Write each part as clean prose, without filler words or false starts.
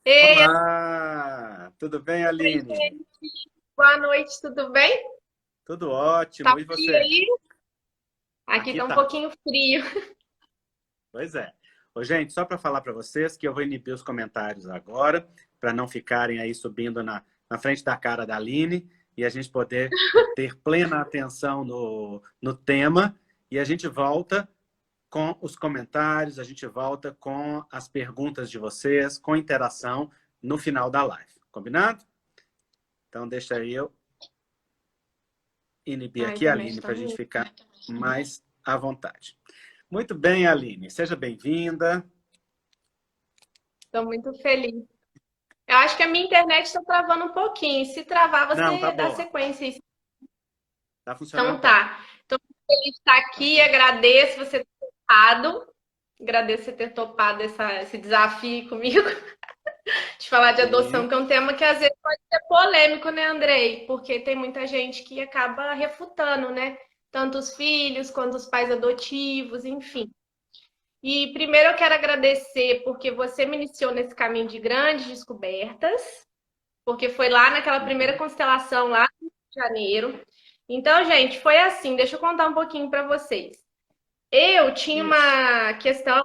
Ei, Olá, tudo bem, oi, Aline? gente. Boa noite, tudo bem? Tudo Tá ótimo, e frio você? aí? Aqui Aqui tá um tá. pouquinho frio. Pois é. Ô, gente, só para falar para vocês que eu vou inibir os comentários agora, para não ficarem aí subindo na frente da cara da Aline e a gente poder ter plena atenção no tema. E a gente volta com os comentários, a gente volta com as perguntas de vocês, com interação no final da live. Combinado? Então, deixa eu inibir A aqui a internet Aline tá para a gente ruim. ficar mais à vontade. Muito bem, Aline. Seja bem-vinda. Tô muito feliz. Eu acho que a minha internet tá travando um pouquinho. Se travar, Não, tá você dá boa. sequência aí. Tá funcionando Então bem. tá. Tô muito feliz de estar Tá aqui. bom? Agradeço você ter topado. Agradeço você ter topado esse desafio comigo de falar de adoção, Sim. que é um tema que às vezes pode ser polêmico, né, Andrei? Porque tem muita gente que acaba refutando, né? Tanto os filhos quanto os pais adotivos, enfim. E primeiro eu quero agradecer porque você me iniciou nesse caminho de grandes descobertas, porque foi lá naquela primeira Uhum. constelação lá no Rio de Janeiro. Então, gente, foi assim, deixa eu contar um pouquinho para vocês. Eu tinha Isso. uma questão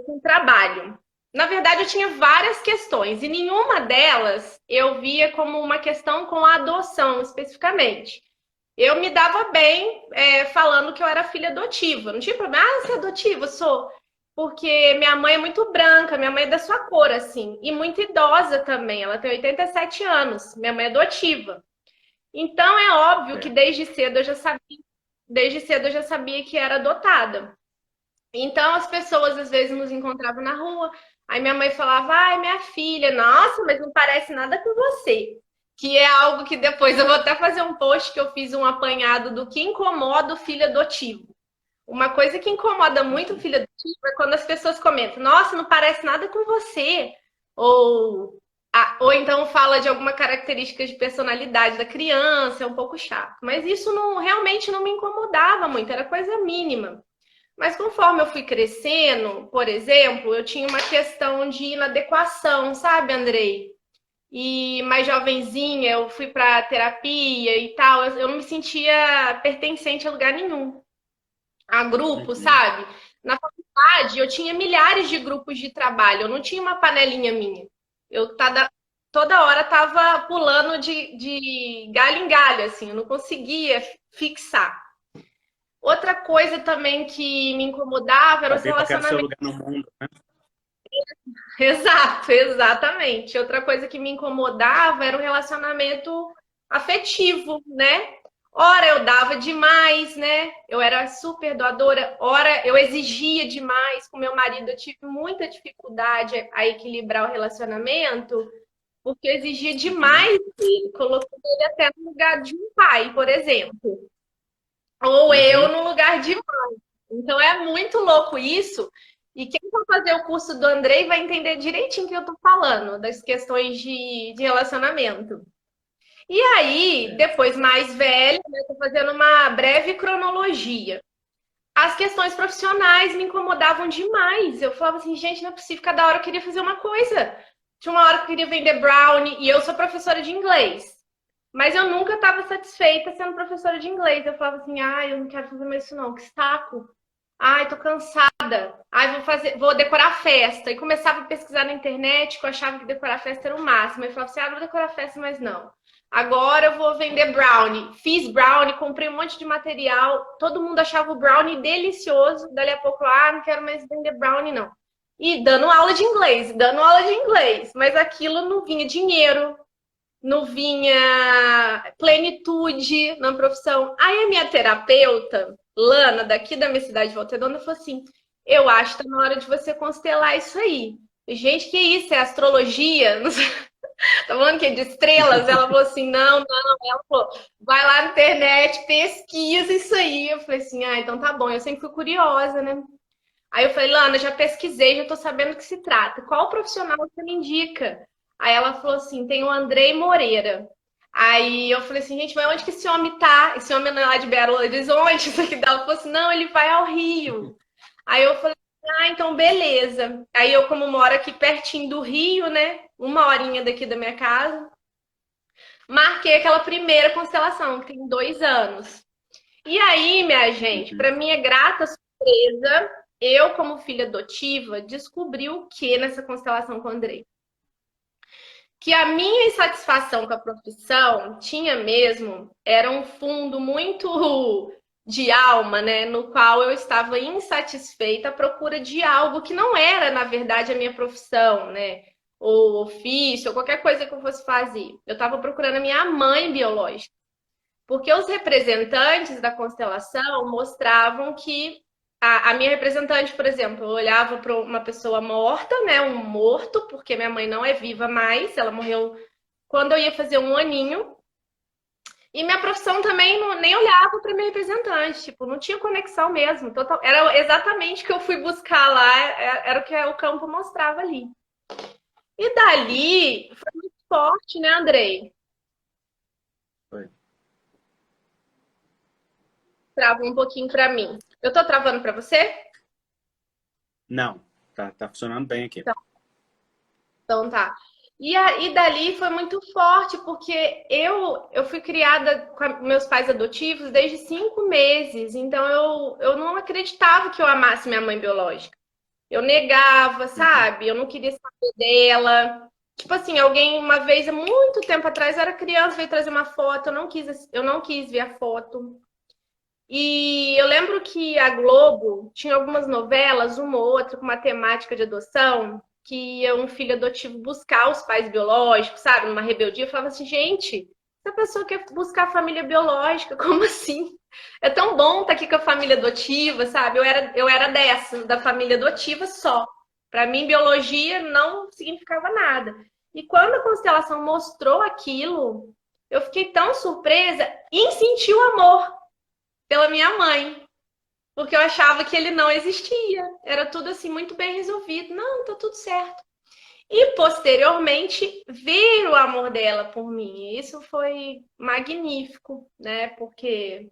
com trabalho. Na verdade, eu tinha várias questões e nenhuma delas eu via como uma questão com a adoção especificamente. Eu me dava bem falando que eu era filha adotiva. Não tinha problema. Ah, você é adotiva? Sou. Porque minha mãe é muito branca, minha mãe é da sua cor, assim. E muito idosa também. Ela tem 87 anos. Minha mãe é adotiva. Então é óbvio que É. desde cedo eu já sabia que era adotada. Então as pessoas às vezes nos encontravam na rua. Aí minha mãe falava: ai, minha filha, nossa, mas não parece nada com você. Que é algo que depois eu vou até fazer um post que eu fiz um apanhado do que incomoda o filho adotivo. Uma coisa que incomoda muito o Uhum. filho adotivo é quando as pessoas comentam: nossa, não parece nada com você. Ou, ou então fala de alguma característica de personalidade da criança, é um pouco chato. Mas isso não realmente não me incomodava muito, era coisa mínima. Mas conforme eu fui crescendo, por exemplo, eu tinha uma questão de inadequação, sabe, Andrei? E mais jovenzinha, eu fui para terapia e tal, eu não me sentia pertencente a lugar nenhum, a grupo, Uhum. sabe? Na faculdade, eu tinha milhares de grupos de trabalho, eu não tinha uma panelinha minha. Eu toda hora tava pulando de galho em galho, assim, eu não conseguia fixar. Outra coisa também que me incomodava eram os Saber qual que era o seu relacionamentos. lugar no mundo, né? Exato, exatamente. Outra coisa que me incomodava era o relacionamento afetivo, né? Ora eu dava demais, né? Eu era super doadora, ora eu exigia demais com meu marido. Eu tive muita dificuldade a equilibrar o relacionamento, porque eu exigia Uhum. demais dele, colocando ele até no lugar de um pai, por exemplo, ou eu Uhum. no lugar de. Então é muito louco isso. E quem for fazer o curso do Andrei vai entender direitinho o que eu tô falando, das questões de relacionamento. E aí, É. depois mais velha, né, tô fazendo uma breve cronologia. As questões profissionais me incomodavam demais. Eu falava assim, gente, não é possível, cada hora eu queria fazer uma coisa. Tinha uma hora que eu queria vender brownie, e eu sou professora de inglês. Mas eu nunca estava satisfeita sendo professora de inglês. Eu falava assim, ai, eu não quero fazer mais isso não, que saco. Ai, tô cansada. Ai, vou decorar festa. E começava a pesquisar na internet, que eu achava que decorar festa era o máximo. Eu falava assim, ah, não vou decorar festa, mas não. Agora eu vou vender brownie. Fiz brownie, comprei um monte de material. Todo mundo achava o brownie delicioso. Dali a pouco, ah, não quero mais vender brownie, não. E dando aula de inglês, dando aula de inglês. Mas aquilo não vinha dinheiro, não vinha plenitude na profissão. Aí a minha terapeuta, Lana, daqui da minha cidade de Volta Redonda, falou assim: eu acho que tá na hora de você constelar isso aí. Gente, que isso? É astrologia? Tá falando que é de estrelas? Ela falou assim: não, não. Ela falou: vai lá na internet, pesquisa isso aí. Eu falei assim: ah, então tá bom. Eu sempre fui curiosa, né? Aí eu falei, Lana, já pesquisei, já tô sabendo do que se trata. Qual profissional você me indica? Aí ela falou assim, tem o Andrei Moreira. Aí eu falei assim, gente, mas onde que esse homem tá? Esse homem não é lá de Belo Horizonte, isso aqui dela. Ela falou assim, não, ele vai ao Rio. Aí eu falei, Ah, então beleza. Aí eu, como moro aqui pertinho do Rio, né? 1 horinha daqui da minha casa, marquei aquela primeira constelação, que tem 2 anos. E aí, minha gente, Uhum. para minha grata surpresa, eu, como filha adotiva, descobri o que nessa constelação com o Andrei? Que a minha insatisfação com a profissão tinha mesmo, era um fundo muito de alma, né? No qual eu estava insatisfeita à procura de algo que não era, na verdade, a minha profissão, né? Ou ofício, ou qualquer coisa que eu fosse fazer. Eu estava procurando a minha mãe biológica. Porque os representantes da constelação mostravam que a minha representante, por exemplo, eu olhava para uma pessoa morta, né, um morto, porque minha mãe não é viva mais, ela morreu quando eu ia fazer 1 aninho. E minha profissão também nem olhava para minha representante, tipo, não tinha conexão mesmo. Total, era exatamente o que eu fui buscar lá, era o que o campo mostrava ali. E dali foi muito forte, né, Andrei? Foi. Trava um pouquinho para mim. Eu tô travando para você? Não, tá funcionando bem aqui. Então tá. E dali foi muito forte, porque eu fui criada com meus pais adotivos desde 5 meses, então eu não acreditava que eu amasse minha mãe biológica. Eu negava, Uhum. sabe? Eu não queria saber dela. Tipo assim, alguém uma vez, há muito tempo atrás, eu era criança, veio trazer uma foto, eu não quis ver a foto. E eu lembro que a Globo tinha algumas novelas, uma ou outra, com uma temática de adoção, que ia um filho adotivo buscar os pais biológicos, sabe? Numa rebeldia. Eu falava assim, gente, essa pessoa quer buscar a família biológica, como assim? É tão bom estar aqui com a família adotiva, sabe? Eu era dessa, da família adotiva só. Para mim, biologia não significava nada. E quando a constelação mostrou aquilo, eu fiquei tão surpresa e senti o amor pela minha mãe, porque eu achava que ele não existia. Era tudo assim muito bem resolvido. Não, tá tudo certo. E posteriormente ver o amor dela por mim. Isso foi magnífico, né? Porque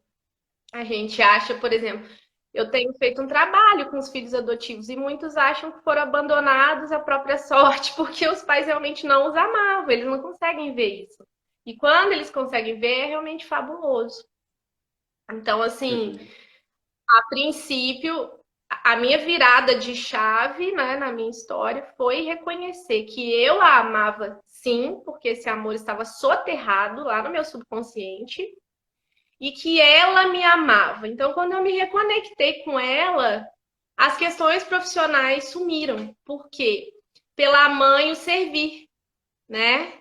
a gente acha, por exemplo, eu tenho feito um trabalho com os filhos adotivos e muitos acham que foram abandonados à própria sorte, porque os pais realmente não os amavam, eles não conseguem ver isso. E quando eles conseguem ver, é realmente fabuloso. Então, assim, Uhum. a princípio, a minha virada de chave, né, na minha história foi reconhecer que eu a amava sim, porque esse amor estava soterrado lá no meu subconsciente e que ela me amava. Então, quando eu me reconectei com ela, as questões profissionais sumiram. Por quê? Pela mãe o servir, né?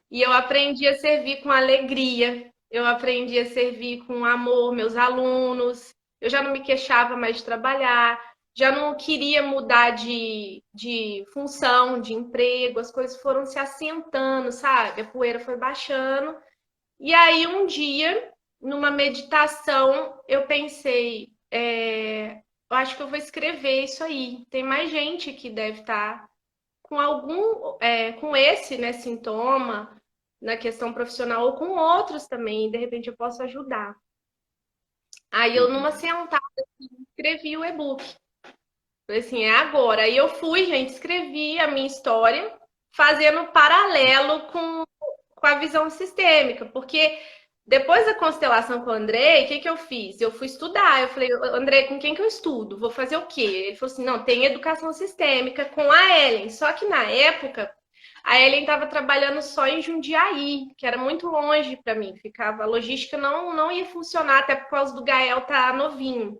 E eu aprendi a servir com alegria, eu aprendi a servir com amor meus alunos, eu já não me queixava mais de trabalhar, já não queria mudar de função, de emprego, as coisas foram se assentando, sabe? A poeira foi baixando. E aí, um dia, numa meditação, eu pensei, eu acho que eu vou escrever isso aí. Tem mais gente que deve estar com com esse, né, sintoma na questão profissional ou com outros também, de repente eu posso ajudar. Aí eu, numa Uhum. sentada, escrevi o e-book. Falei assim, é agora. Aí eu fui, gente, escrevi a minha história, fazendo paralelo com a visão sistêmica, porque depois da constelação com o Andrei, o que que eu fiz? Eu fui estudar. Eu falei, Andrei, com quem que eu estudo? Vou fazer o quê? Ele falou assim, não, tem educação sistêmica com a Ellen. Só que na época, a Ellen estava trabalhando só em Jundiaí, que era muito longe para mim. Ficava, a logística não ia funcionar, até por causa do Gael tá novinho.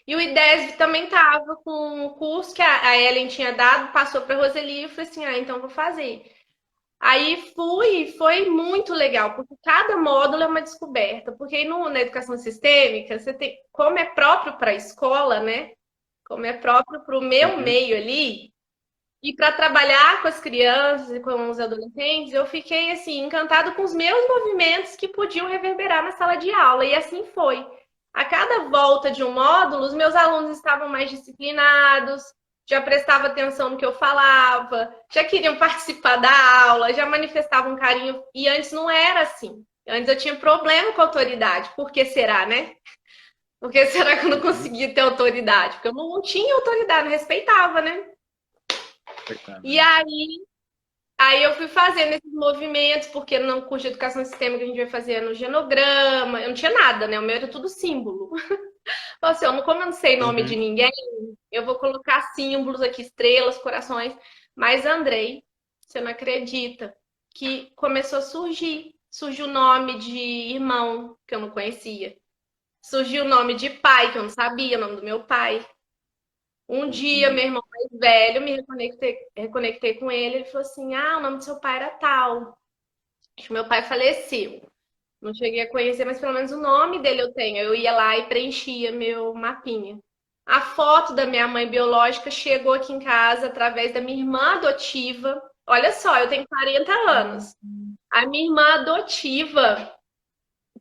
E o IDESB também estava com um curso que a Ellen tinha dado, passou para a Roseli e eu falei assim, ah, então vou fazer. Aí fui, foi muito legal, porque cada módulo é uma descoberta. Porque aí na educação sistêmica, você tem, como é próprio para a escola, né? Como é próprio para o meu Uhum. meio ali, e para trabalhar com as crianças e com os adolescentes, eu fiquei assim encantado com os meus movimentos que podiam reverberar na sala de aula. E assim foi. A cada volta de um módulo, os meus alunos estavam mais disciplinados, já prestavam atenção no que eu falava, já queriam participar da aula, já manifestavam carinho. E antes não era assim. Antes eu tinha problema com a autoridade. Por que será, né? Porque será que eu não Uhum. conseguia ter autoridade? Porque eu não tinha autoridade, não respeitava, né? Coitado, E né? aí eu fui fazendo esses movimentos, porque no curso de educação sistêmica a gente vai fazer no genograma, eu não tinha nada, né? O meu era tudo símbolo. Falei assim, como eu não sei nome de Uhum. ninguém, eu vou colocar símbolos aqui, estrelas, corações. Mas Andrei, você não acredita, que começou a surgir. Surgiu o nome de irmão, que eu não conhecia. Surgiu o nome de pai, que eu não sabia, o nome do meu pai. Um dia, Uhum. meu irmão mais velho, me reconectei com ele, ele falou assim, o nome do seu pai era tal. Acho que meu pai faleceu. Não cheguei a conhecer, mas pelo menos o nome dele eu tenho. Eu ia lá e preenchia meu mapinha. A foto da minha mãe biológica chegou aqui em casa através da minha irmã adotiva. Olha só, eu tenho 40 anos. A minha irmã adotiva,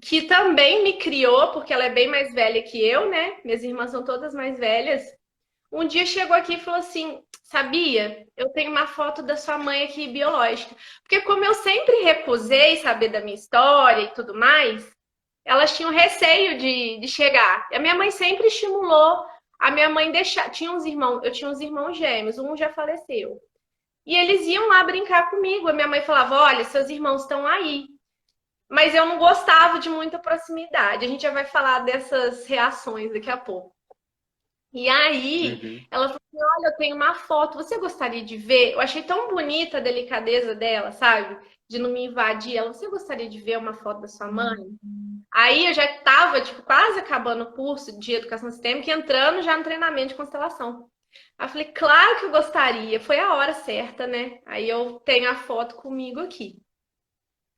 que também me criou, porque ela é bem mais velha que eu, né? Minhas irmãs são todas mais velhas. Um dia chegou aqui e falou assim: Sabia? Eu tenho uma foto da sua mãe aqui biológica. Porque, como eu sempre recusei saber da minha história e tudo mais, elas tinham receio de chegar. E a minha mãe sempre estimulou a minha mãe deixar. Tinha uns irmãos, eu tinha uns irmãos gêmeos, um já faleceu. E eles iam lá brincar comigo. A minha mãe falava: Olha, seus irmãos estão aí. Mas eu não gostava de muita proximidade. A gente já vai falar dessas reações daqui a pouco. E aí, Uhum. ela falou assim: Olha, eu tenho uma foto, você gostaria de ver? Eu achei tão bonita a delicadeza dela, sabe? De não me invadir. Ela, você gostaria de ver uma foto da sua mãe? Aí eu já estava, tipo, quase acabando o curso de educação sistêmica e entrando já no treinamento de constelação. Aí eu falei, claro que eu gostaria, foi a hora certa, né? Aí eu tenho a foto comigo aqui.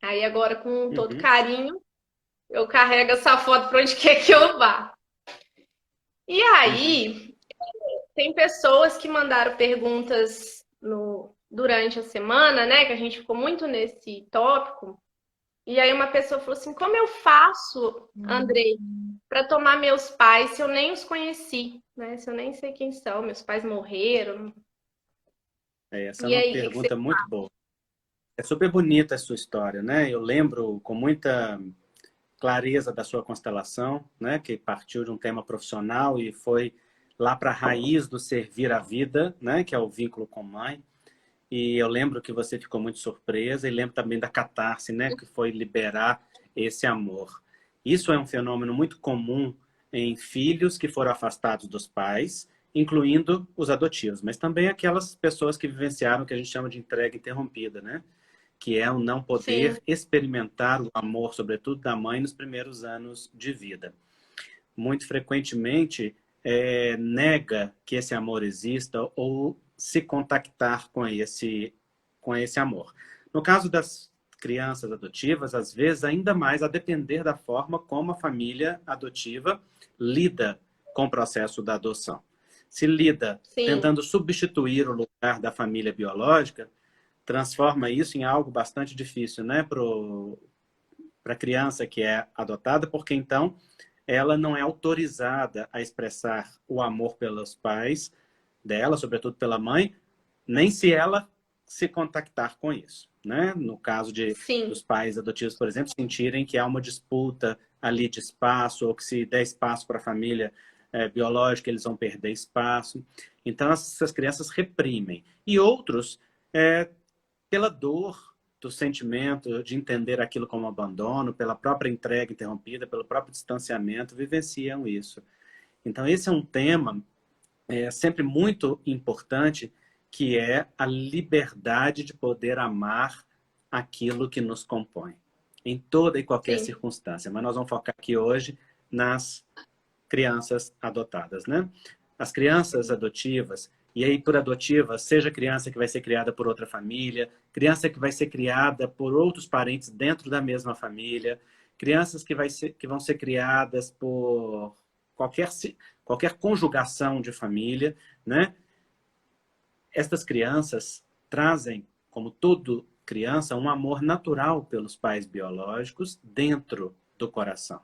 Aí agora, com todo Uhum. carinho, eu carrego essa foto para onde quer que eu vá. E Uhum. aí, tem pessoas que mandaram perguntas durante a semana, né? Que a gente ficou muito nesse tópico. E aí uma pessoa falou assim: Como eu faço, Andrei, para tomar meus pais se eu nem os conheci, né? Se eu nem sei quem são, meus pais morreram. Essa é E uma aí, o que que você... pergunta muito boa. É super bonita a sua história, né? Eu lembro com muita clareza da sua constelação, né? Que partiu de um tema profissional e foi lá para a raiz do servir à vida, né? Que é o vínculo com mãe. E eu lembro que você ficou muito surpresa e lembro também da catarse, né? Que foi liberar esse amor. Isso é um fenômeno muito comum em filhos que foram afastados dos pais, incluindo os adotivos, mas também aquelas pessoas que vivenciaram o que a gente chama de entrega interrompida, né? Que é o não Sim, poder experimentar o amor, sobretudo da mãe, nos primeiros anos de vida. Muito frequentemente nega que esse amor exista ou se contactar com esse amor. No caso das crianças adotivas, às vezes, ainda mais a depender da forma como a família adotiva lida com o processo da adoção. Se lida sim, tentando substituir o lugar da família biológica, transforma isso em algo bastante difícil, né, para a criança que é adotada, porque então ela não é autorizada a expressar o amor pelos pais dela, sobretudo pela mãe, nem se ela se contactar com isso, né? No caso sim, dos pais adotivos, por exemplo, sentirem que há uma disputa ali de espaço, ou que se der espaço para a família biológica, eles vão perder espaço. Então, essas crianças reprimem. E outros, é, pela dor do sentimento de entender aquilo como abandono, pela própria entrega interrompida, pelo próprio distanciamento, vivenciam isso. Então, esse é um tema sempre muito importante, que é a liberdade de poder amar aquilo que nos compõe, em toda e qualquer sim, circunstância. Mas nós vamos focar aqui hoje nas crianças adotadas, né? As crianças adotivas, e aí por adotiva, seja criança que vai ser criada por outra família, criança que vai ser criada por outros parentes dentro da mesma família, crianças que vão ser criadas por qualquer, qualquer conjugação de família, né? Estas crianças trazem, como todo criança, um amor natural pelos pais biológicos dentro do coração,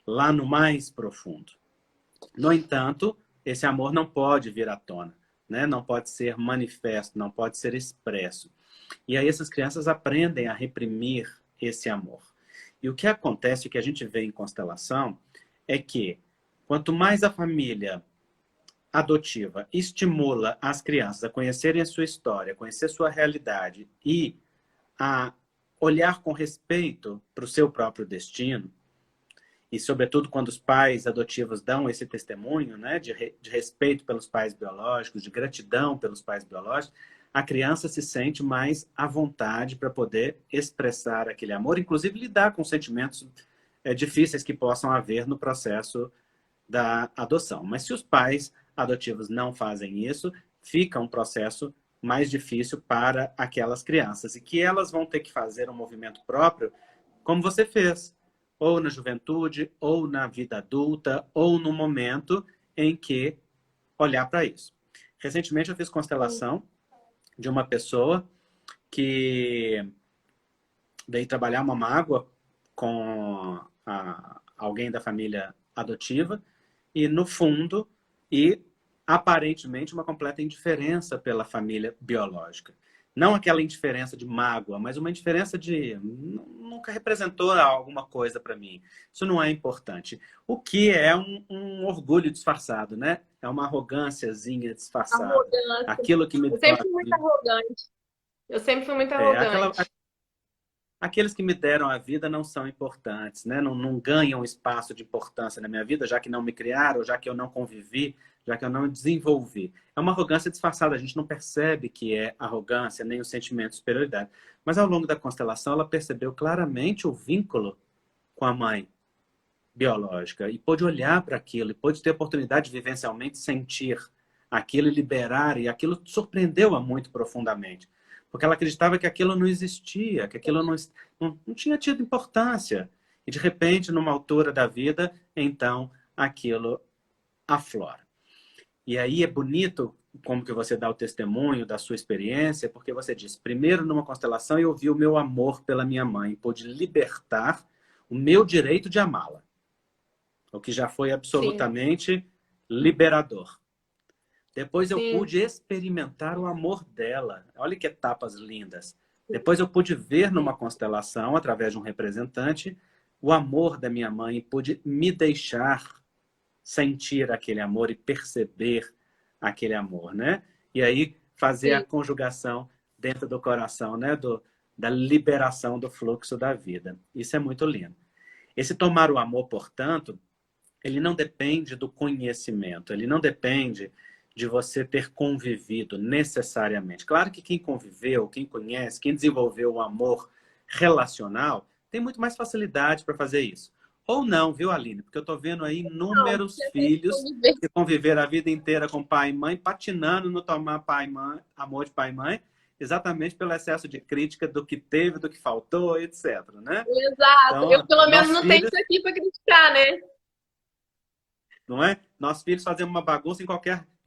lá no mais profundo. No entanto, esse amor não pode vir à tona, né? Não pode ser manifesto, não pode ser expresso. E aí essas crianças aprendem a reprimir esse amor. E o que acontece, o que a gente vê em constelação, é que Quanto mais a família adotiva estimula as crianças a conhecerem a sua história, conhecer sua realidade e a olhar com respeito para o seu próprio destino, e sobretudo quando os pais adotivos dão esse testemunho, né, de respeito pelos pais biológicos, de gratidão pelos pais biológicos, a criança se sente mais à vontade para poder expressar aquele amor, inclusive lidar com sentimentos difíceis que possam haver no processo da adoção. Mas se os pais adotivos não fazem isso, fica um processo mais difícil para aquelas crianças e que elas vão ter que fazer um movimento próprio, como você fez, ou na juventude, ou na vida adulta, ou no momento em que olhar para isso. Recentemente eu fiz constelação de uma pessoa que veio trabalhar uma mágoa com alguém da família adotiva e, no fundo, e aparentemente uma completa indiferença pela família biológica. Não aquela indiferença de mágoa, mas uma indiferença de nunca representou alguma coisa para mim. Isso não é importante. O que é um orgulho disfarçado, né? É uma arrogânciazinha disfarçada. Arrogância. Aquilo que me Eu sempre fui muito arrogante. Eu sempre fui muito arrogante. Aqueles que me deram a vida não são importantes, né? Não ganham espaço de importância na minha vida, já que não me criaram, já que eu não convivi, já que eu não desenvolvi. É uma arrogância disfarçada, a gente não percebe que é arrogância, nem o sentimento de superioridade. Mas ao longo da constelação, ela percebeu claramente o vínculo com a mãe biológica e pôde olhar para aquilo, e pôde ter a oportunidade de vivencialmente sentir aquilo e liberar, e aquilo surpreendeu-a muito profundamente. Porque ela acreditava que aquilo não existia, que aquilo não tinha tido importância. E, de repente, numa altura da vida, então, aquilo aflora. E aí é bonito como que você dá o testemunho da sua experiência, porque você diz, primeiro, numa constelação, eu vi o meu amor pela minha mãe, pude libertar o meu direito de amá-la, o que já foi absolutamente liberador. Depois eu pude experimentar o amor dela. Olha que etapas lindas. Depois eu pude ver numa constelação, através de um representante, o amor da minha mãe. Pude me deixar sentir aquele amor e perceber aquele amor, né? E aí fazer a conjugação dentro do coração, né? Da liberação do fluxo da vida. Isso é muito lindo. Esse tomar o amor, portanto, ele não depende do conhecimento, ele não depende de você ter convivido necessariamente. Claro que quem conviveu, quem conhece, quem desenvolveu o amor relacional, tem muito mais facilidade para fazer isso. Ou não, viu, Aline? Porque eu estou vendo aí inúmeros filhos que conviveram a vida inteira com pai e mãe, patinando no tomar pai, mãe, amor de pai e mãe, exatamente pelo excesso de crítica do que teve, do que faltou, etc. Né? Exato. Então, eu, pelo menos, não tenho isso aqui para criticar, né? Não é? Nossos filhos fazem uma bagunça em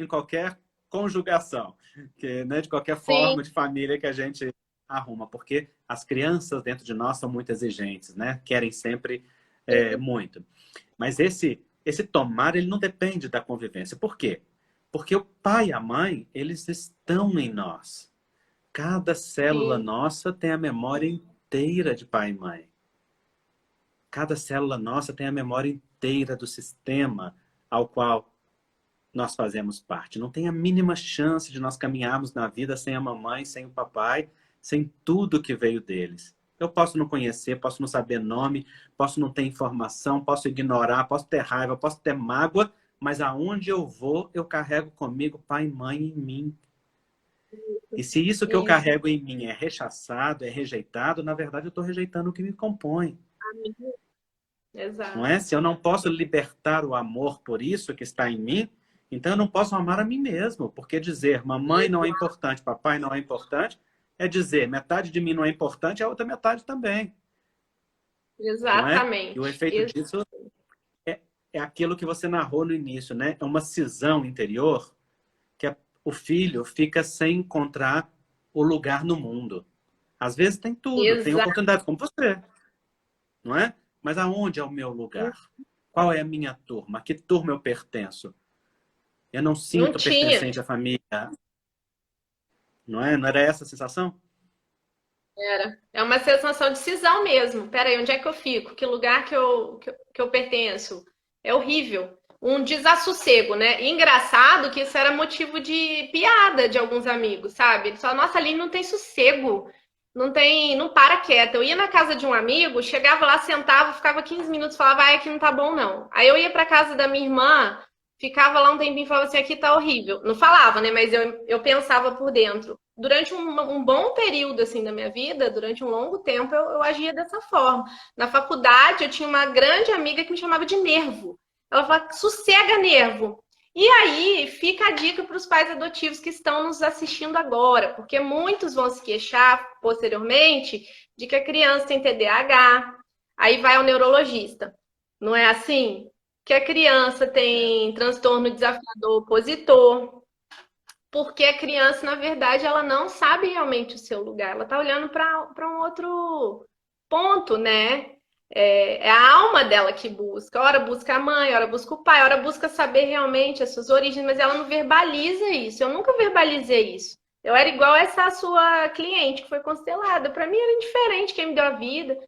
qualquer conjugação, né? De qualquer forma de família que a gente arruma, porque as crianças dentro de nós são muito exigentes, né? Querem sempre muito. Mas esse tomar, ele não depende da convivência. Por quê? Porque o pai e a mãe, eles estão em nós. Cada célula nossa tem a memória inteira de pai e mãe. Cada célula nossa tem a memória inteira do sistema ao qual nós fazemos parte. Não tem a mínima chance de nós caminharmos na vida sem a mamãe, sem o papai, sem tudo que veio deles. Eu posso não conhecer, posso não saber nome, posso não ter informação, posso ignorar, posso ter raiva, posso ter mágoa, mas aonde eu vou, eu carrego comigo pai e mãe em mim. E se isso que eu carrego em mim é rechaçado, é rejeitado, na verdade eu estou rejeitando o que me compõe. Exato. Não é? Se eu não posso libertar o amor por isso que está em mim, então eu não posso amar a mim mesmo. Porque dizer mamãe não é importante, papai não é importante, é dizer metade de mim não é importante, a outra metade também. Exatamente. E o efeito disso é aquilo que você narrou no início, né? É uma cisão interior que o filho fica sem encontrar o lugar no mundo. Às vezes tem tudo, tem oportunidades como você, não é? Mas aonde é o meu lugar? Qual é a minha turma? A que turma eu pertenço? Eu não sinto pertencente à família. Não é? Não era essa a sensação? Era. É uma sensação de cisão mesmo. Peraí, onde é que eu fico? Que lugar que eu pertenço? É horrível. um desassossego, né? E engraçado que isso era motivo de piada de alguns amigos, sabe? Eles falavam, nossa, a Aline não tem sossego, não tem, não para quieta. Eu ia na casa de um amigo, chegava lá, sentava, ficava 15 minutos, falava, ai, aqui não tá bom, não. Aí eu ia pra casa da minha irmã, ficava lá um tempinho e falava assim, aqui tá horrível. Não falava, né? Mas eu pensava por dentro. Durante um bom período, assim, da minha vida, durante um longo tempo, eu agia dessa forma. Na faculdade, eu tinha uma grande amiga que me chamava de nervo. Ela fala, sossega, nervo. E aí fica a dica para os pais adotivos que estão nos assistindo agora, porque muitos vão se queixar posteriormente de que a criança tem TDAH, aí vai ao neurologista. Não é assim? Que a criança tem transtorno desafiador opositor, porque a criança, na verdade, ela não sabe realmente o seu lugar, ela está olhando para um outro ponto, né? É a alma dela que busca. Ora busca a mãe, ora busca o pai, ora busca saber realmente as suas origens, mas ela não verbaliza isso. Eu nunca verbalizei isso. Eu era igual essa sua cliente que foi constelada. Para mim era indiferente quem me deu a vida.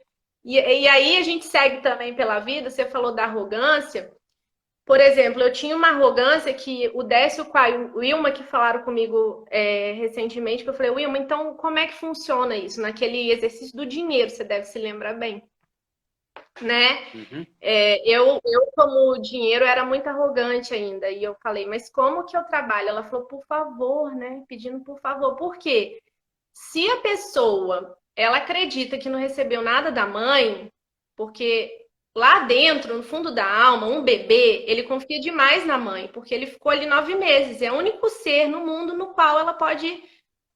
E aí a gente segue também pela vida. Você falou da arrogância. Por exemplo, eu tinha uma arrogância que o Décio e o Wilma que falaram comigo recentemente, que eu falei, Wilma, então como é que funciona isso? Naquele exercício do dinheiro, você deve se lembrar bem, né? Uhum. Eu, como dinheiro, era muito arrogante ainda. E eu falei, mas como que eu trabalho? Ela falou, por favor, né? Pedindo por favor. Por quê? Se a pessoa, ela acredita que não recebeu nada da mãe, porque lá dentro, no fundo da alma, um bebê, ele confia demais na mãe, porque ele ficou ali 9 meses. É o único ser no mundo no qual ela pode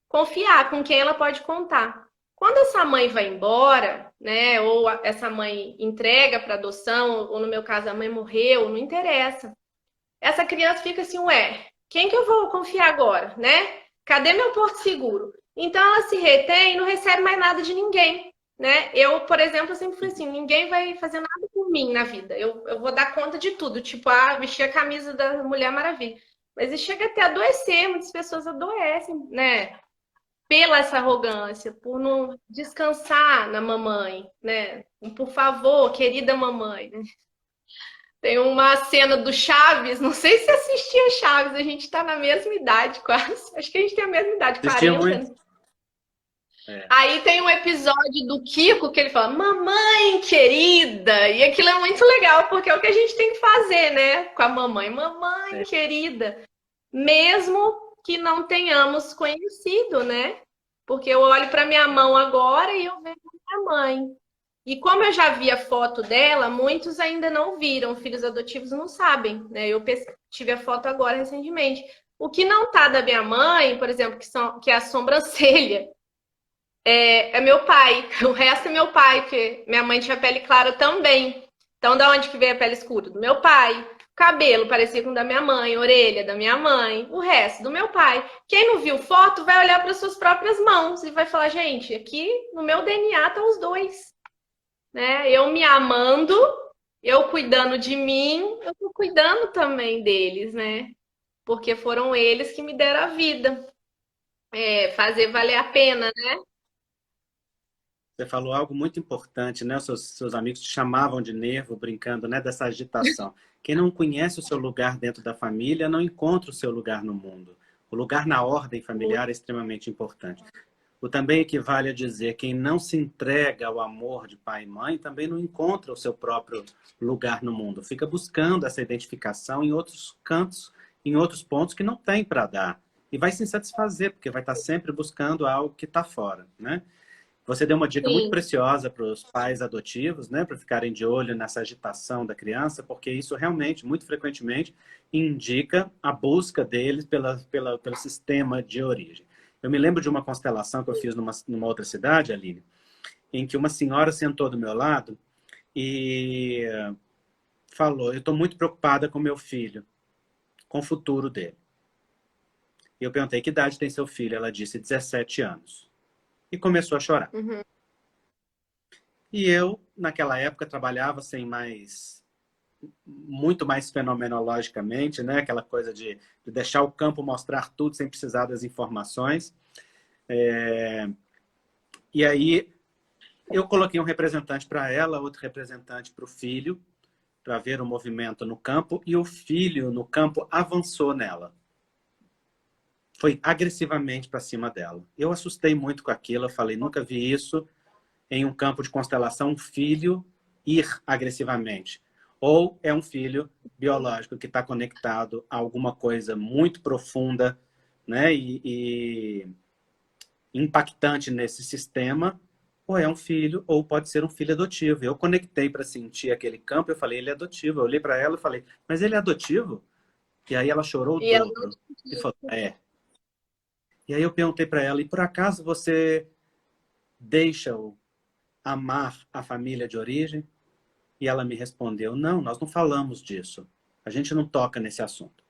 confiar, com quem ela pode contar. Quando essa mãe vai embora, né, ou essa mãe entrega para adoção, ou no meu caso a mãe morreu, não interessa. Essa criança fica assim, ué, quem que eu vou confiar agora, né? Cadê meu porto seguro? Então ela se retém e não recebe mais nada de ninguém, né? Eu, por exemplo, sempre fui assim, ninguém vai fazer nada por mim na vida. Eu vou dar conta de tudo, tipo, vestir a camisa da Mulher Maravilha. Mas chega até a adoecer, muitas pessoas adoecem, né? Pela essa arrogância, por não descansar na mamãe, né? Por favor, querida mamãe. Né? Tem uma cena do Chaves, não sei se assistia Chaves, a gente tá na mesma idade quase. Acho que a gente tem a mesma idade, Assistia 40. muito. Né? É. Aí tem um episódio do Kiko que ele fala, mamãe querida, e aquilo é muito legal, porque é o que a gente tem que fazer, né? Com a mamãe, mamãe querida. Mesmo que não tenhamos conhecido, né? Porque eu olho para minha mão agora e eu vejo minha mãe. E como eu já vi a foto dela, muitos ainda não viram, filhos adotivos não sabem, né? Eu tive a foto agora recentemente. O que não tá da minha mãe, por exemplo, que é a sobrancelha, é meu pai. O resto é meu pai, porque minha mãe tinha pele clara também. Então, da onde que veio a pele escura? Do meu pai. Cabelo parecia com o da minha mãe, orelha da minha mãe, o resto do meu pai. Quem não viu foto vai olhar para suas próprias mãos e vai falar, gente, aqui no meu DNA estão os dois. Né? Eu me amando, eu cuidando de mim, eu tô cuidando também deles, né? Porque foram eles que me deram a vida. Fazer valer a pena, né? Você falou algo muito importante, né? Os seus amigos te chamavam de nervo, brincando, né? Dessa agitação. Quem não conhece o seu lugar dentro da família não encontra o seu lugar no mundo. O lugar na ordem familiar é extremamente importante. O também equivale a dizer quem não se entrega ao amor de pai e mãe também não encontra o seu próprio lugar no mundo. Fica buscando essa identificação em outros cantos, em outros pontos que não tem para dar. E vai se insatisfazer, porque vai estar sempre buscando algo que está fora, né? Você deu uma dica muito Sim, preciosa para os pais adotivos, né, para ficarem de olho nessa agitação da criança, porque isso realmente, muito frequentemente, indica a busca deles pelo sistema de origem. Eu me lembro de uma constelação que eu fiz numa outra cidade, Aline, em que uma senhora sentou do meu lado e falou, eu estou muito preocupada com meu filho, com o futuro dele. E eu perguntei, que idade tem seu filho? Ela disse, 17 anos. E começou a chorar. uhum. E eu, naquela época, trabalhava muito mais fenomenologicamente, né? Aquela coisa de deixar o campo mostrar tudo sem precisar das informações. E aí eu coloquei um representante para ela, outro representante para o filho, para ver o movimento no campo e o filho no campo avançou nela. Foi agressivamente para cima dela. Eu assustei muito com aquilo, eu falei, nunca vi isso em um campo de constelação, um filho ir agressivamente. Ou é um filho biológico que está conectado a alguma coisa muito profunda, né, e impactante nesse sistema, ou é um filho, ou pode ser um filho adotivo. Eu conectei para sentir aquele campo, eu falei, ele é adotivo. Eu olhei para ela e falei, mas ele é adotivo? E aí ela chorou o E ela não dobro. E falou, é. E aí eu perguntei para ela, e por acaso você deixa-o amar a família de origem? E ela me respondeu, não, nós não falamos disso. A gente não toca nesse assunto.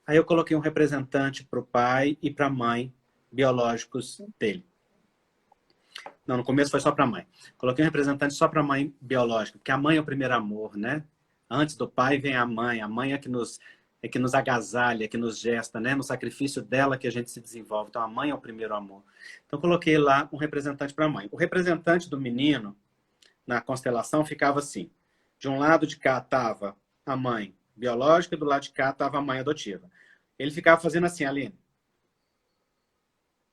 Aí eu coloquei um representante para o pai e para a mãe biológicos dele. Não, no começo foi só para a mãe. Coloquei um representante só para a mãe biológica, porque a mãe é o primeiro amor, né? Antes do pai vem a mãe é que nos agasalha, que nos gesta, né? No sacrifício dela que a gente se desenvolve. Então a mãe é o primeiro amor. Então coloquei lá um representante para a mãe. O representante do menino na constelação ficava assim. De um lado de cá estava a mãe biológica e do lado de cá estava a mãe adotiva. Ele ficava fazendo assim, Aline.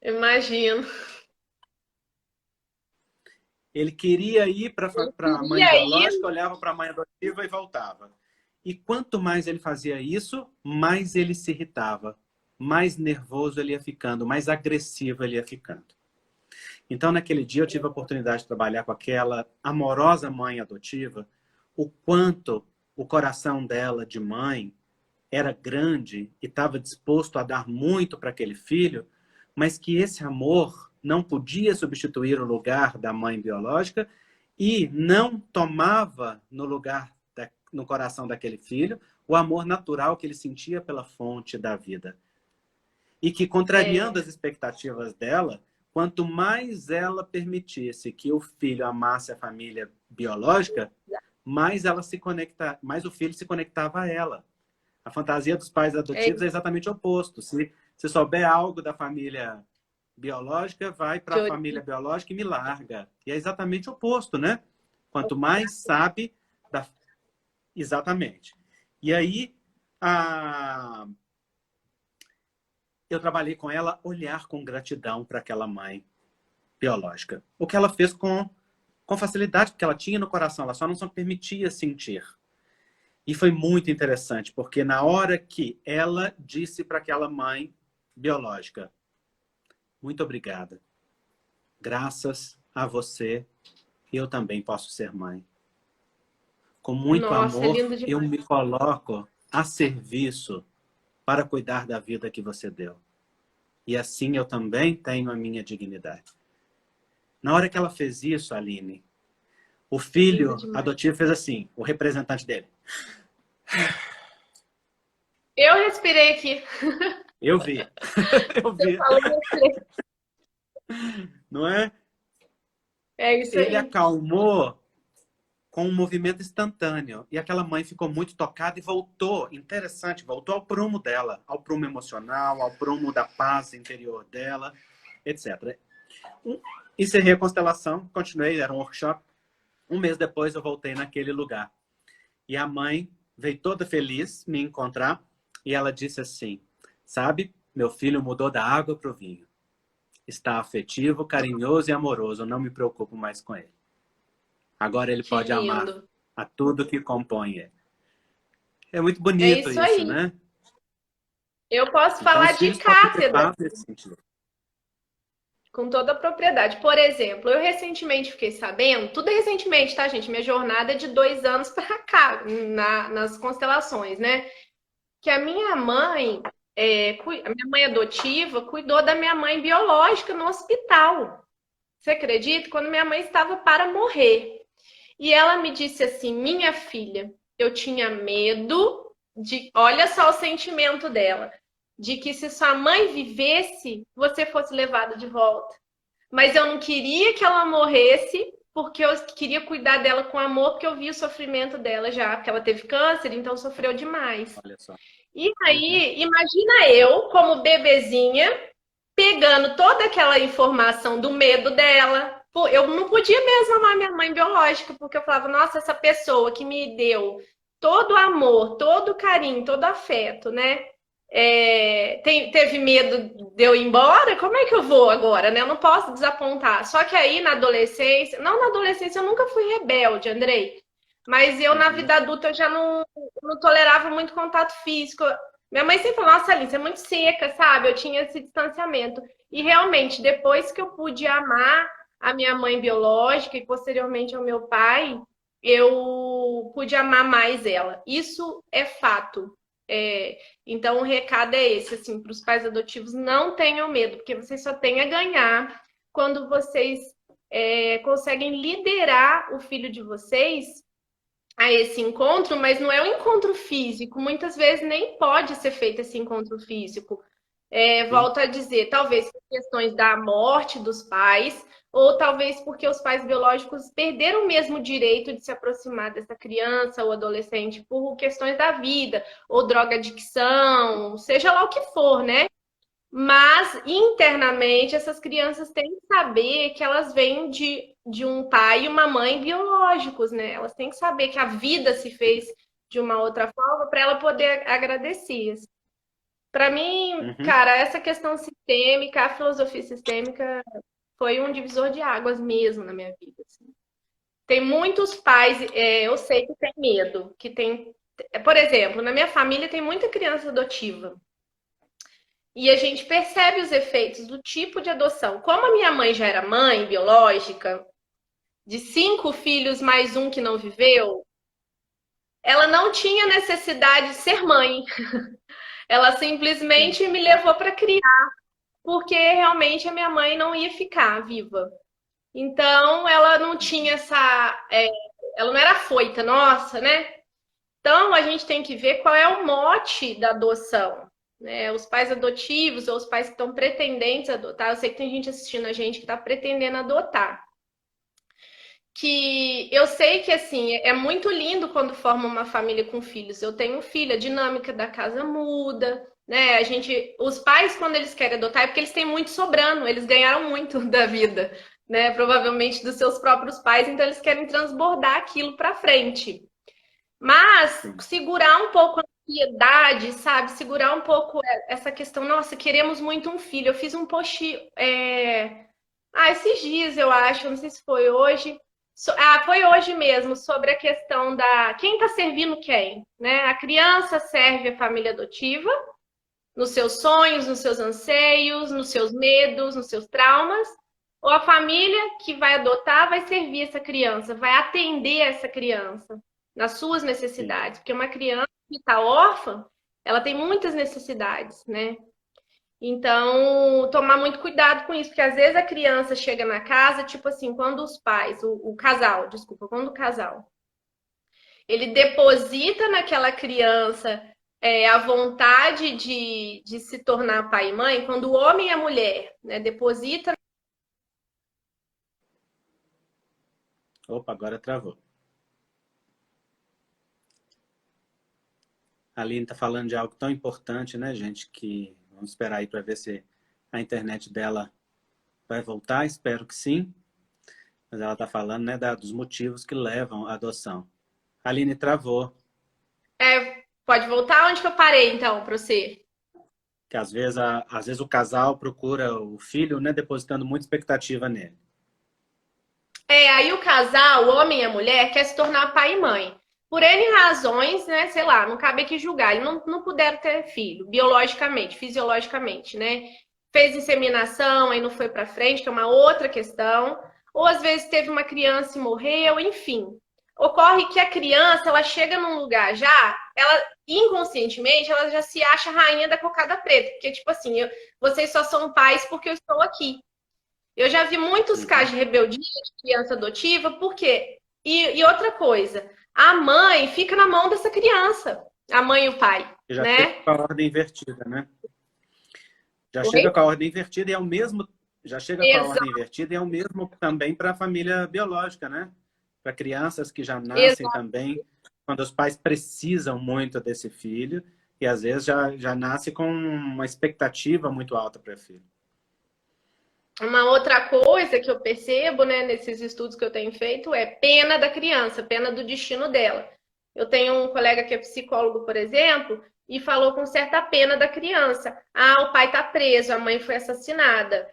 imagino. Ele queria ir para a E mãe aí, biológica, olhava para a mãe adotiva e voltava. E quanto mais ele fazia isso, mais ele se irritava, mais nervoso ele ia ficando, mais agressivo ele ia ficando. Então, naquele dia, eu tive a oportunidade de trabalhar com aquela amorosa mãe adotiva, o quanto o coração dela de mãe era grande e estava disposto a dar muito para aquele filho, mas que esse amor não podia substituir o lugar da mãe biológica e não tomava no lugar, no coração daquele filho, o amor natural que ele sentia pela fonte da vida. E que, contrariando as expectativas dela, quanto mais ela permitisse que o filho amasse a família biológica, mais o filho se conectava a ela. A fantasia dos pais adotivos é exatamente o oposto. Se souber algo da família biológica, vai para a família biológica e me larga. E é exatamente o oposto, né? Quanto mais sabe da... Exatamente. E aí, eu trabalhei com ela olhar com gratidão para aquela mãe biológica. O que ela fez com facilidade, porque ela tinha no coração, ela só não se permitia sentir. E foi muito interessante, porque na hora que ela disse para aquela mãe biológica, muito obrigada. Graças a você, eu também posso ser mãe. Com muito amor, eu me coloco a serviço para cuidar da vida que você deu. E assim eu também tenho a minha dignidade. Na hora que ela fez isso, Aline, o filho adotivo fez assim, o representante dele. eu respirei aqui. Eu vi. Eu vi. Não é? É isso aí. Ele acalmou com um movimento instantâneo. E aquela mãe ficou muito tocada e voltou, interessante, voltou ao prumo dela, ao prumo emocional, ao prumo da paz interior dela, etc. Encerrei a constelação, continuei, era um workshop. Um mês depois eu voltei naquele lugar. E a mãe veio toda feliz me encontrar e ela disse assim, sabe, meu filho mudou da água para o vinho. Está afetivo, carinhoso e amoroso, eu não me preocupo mais com ele. Agora ele pode amar a tudo que compõe ele. É muito bonito isso, né? Eu posso falar de cátedra. Com toda a propriedade. Por exemplo, eu recentemente fiquei sabendo, tudo é recentemente, tá, gente? Minha jornada é de 2 anos para cá, nas constelações, né? Que a minha mãe, a minha mãe adotiva, cuidou da minha mãe biológica no hospital. Você acredita? Quando minha mãe estava para morrer. E ela me disse assim, minha filha, eu tinha medo de... Olha só o sentimento dela. De que se sua mãe vivesse, você fosse levada de volta. Mas eu não queria que ela morresse, porque eu queria cuidar dela com amor, porque eu vi o sofrimento dela já, porque ela teve câncer, então sofreu demais. Olha só. E aí, imagina eu, como bebezinha, pegando toda aquela informação do medo dela, Pô, eu não podia mesmo amar minha mãe biológica, porque eu falava, nossa, essa pessoa que me deu todo o amor, todo o carinho, todo o afeto, né? Teve medo de eu ir embora? Como é que eu vou agora, né? Eu não posso desapontar. Só que aí na adolescência, não na adolescência, eu nunca fui rebelde, Andrei. Mas eu na Uhum. vida adulta eu já não tolerava muito contato físico. Minha mãe sempre falou, nossa, Alice, você é muito seca, sabe? Eu tinha esse distanciamento. E realmente, depois que eu pude amar a minha mãe biológica e posteriormente ao meu pai, eu pude amar mais ela. Isso é fato. Então, o recado é esse, assim, para os pais adotivos, não tenham medo, porque vocês só têm a ganhar quando vocês conseguem liderar o filho de vocês a esse encontro, mas não é um encontro físico. Muitas vezes nem pode ser feito esse encontro físico. Sim. Volto a dizer, talvez por questões da morte dos pais, ou talvez porque os pais biológicos perderam o mesmo direito de se aproximar dessa criança ou adolescente por questões da vida, ou droga-adicção, seja lá o que for, né? Mas internamente essas crianças têm que saber que elas vêm de um pai e uma mãe biológicos, né? Elas têm que saber que a vida se fez de uma outra forma para ela poder agradecer. Para mim, Uhum. cara, essa questão sistêmica, a filosofia sistêmica foi um divisor de águas mesmo na minha vida. Assim. Tem muitos pais, eu sei que tem medo, que tem, por exemplo, na minha família tem muita criança adotiva. E a gente percebe os efeitos do tipo de adoção. Como a minha mãe já era mãe biológica, de 5 filhos mais um que não viveu, ela não tinha necessidade de ser mãe. Ela Sim. simplesmente me levou para criar, porque realmente a minha mãe não ia ficar viva. Então, ela não tinha essa. Ela não era afoita, nossa, né? Então, a gente tem que ver qual é o mote da adoção. Né? Os pais adotivos ou os pais que estão pretendentes adotar. Eu sei que tem gente assistindo a gente que está pretendendo adotar. Que eu sei que assim é muito lindo quando forma uma família com filhos. Eu tenho um filho, a dinâmica da casa muda, né? Os pais quando eles querem adotar é porque eles têm muito sobrando, eles ganharam muito da vida, né? Provavelmente dos seus próprios pais, então eles querem transbordar aquilo para frente. Mas Sim. segurar um pouco a ansiedade, sabe? Segurar um pouco essa questão. Nossa, queremos muito um filho. Eu fiz um post esses dias, eu acho, não sei se foi hoje. Foi hoje mesmo, sobre a questão da quem está servindo quem, né? A criança serve a família adotiva nos seus sonhos, nos seus anseios, nos seus medos, nos seus traumas, ou a família que vai adotar vai servir essa criança, vai atender essa criança nas suas Sim. necessidades, porque uma criança que está órfã, ela tem muitas necessidades, né? Então, tomar muito cuidado com isso, porque às vezes a criança chega na casa, tipo assim, quando os pais, o casal, desculpa, quando o casal, ele deposita naquela criança a vontade de se tornar pai e mãe, quando o homem e a mulher né, deposita. Opa, agora travou. A Aline está falando de algo tão importante, né, gente, que vamos esperar aí para ver se a internet dela vai voltar, espero que sim. Mas ela está falando, né, dos motivos que levam à adoção. A Aline travou, Pode voltar onde que eu parei, então, para você? que às vezes o casal procura o filho, né, depositando muita expectativa nele. Aí o casal, o homem e a mulher, quer se tornar pai e mãe. Por N razões, né? Sei lá, não cabe aqui julgar. Eles não puderam ter filho, biologicamente, fisiologicamente, né? Fez inseminação, aí não foi para frente, que é uma outra questão. Ou às vezes teve uma criança e morreu, enfim. Ocorre que a criança, ela chega num lugar já, ela inconscientemente, ela já se acha rainha da cocada preta. Porque, tipo assim, vocês só são pais porque eu estou aqui. Eu já vi muitos casos Uhum. de rebeldia de criança adotiva, por quê? E outra coisa, a mãe fica na mão dessa criança, a mãe e o pai, E já chega né? com a ordem invertida, né? Já Oi? chega com a ordem invertida e é o mesmo, já chega com a ordem Exato, invertida e é o mesmo também para a família biológica, né? Para crianças que já nascem exato. também, quando os pais precisam muito desse filho e às vezes já nasce com uma expectativa muito alta para o filho. Uma outra coisa que eu percebo, né, nesses estudos que eu tenho feito é pena da criança, pena do destino dela. Eu tenho um colega que é psicólogo, por exemplo, e falou com certa pena da criança. Ah, o pai está preso, a mãe foi assassinada.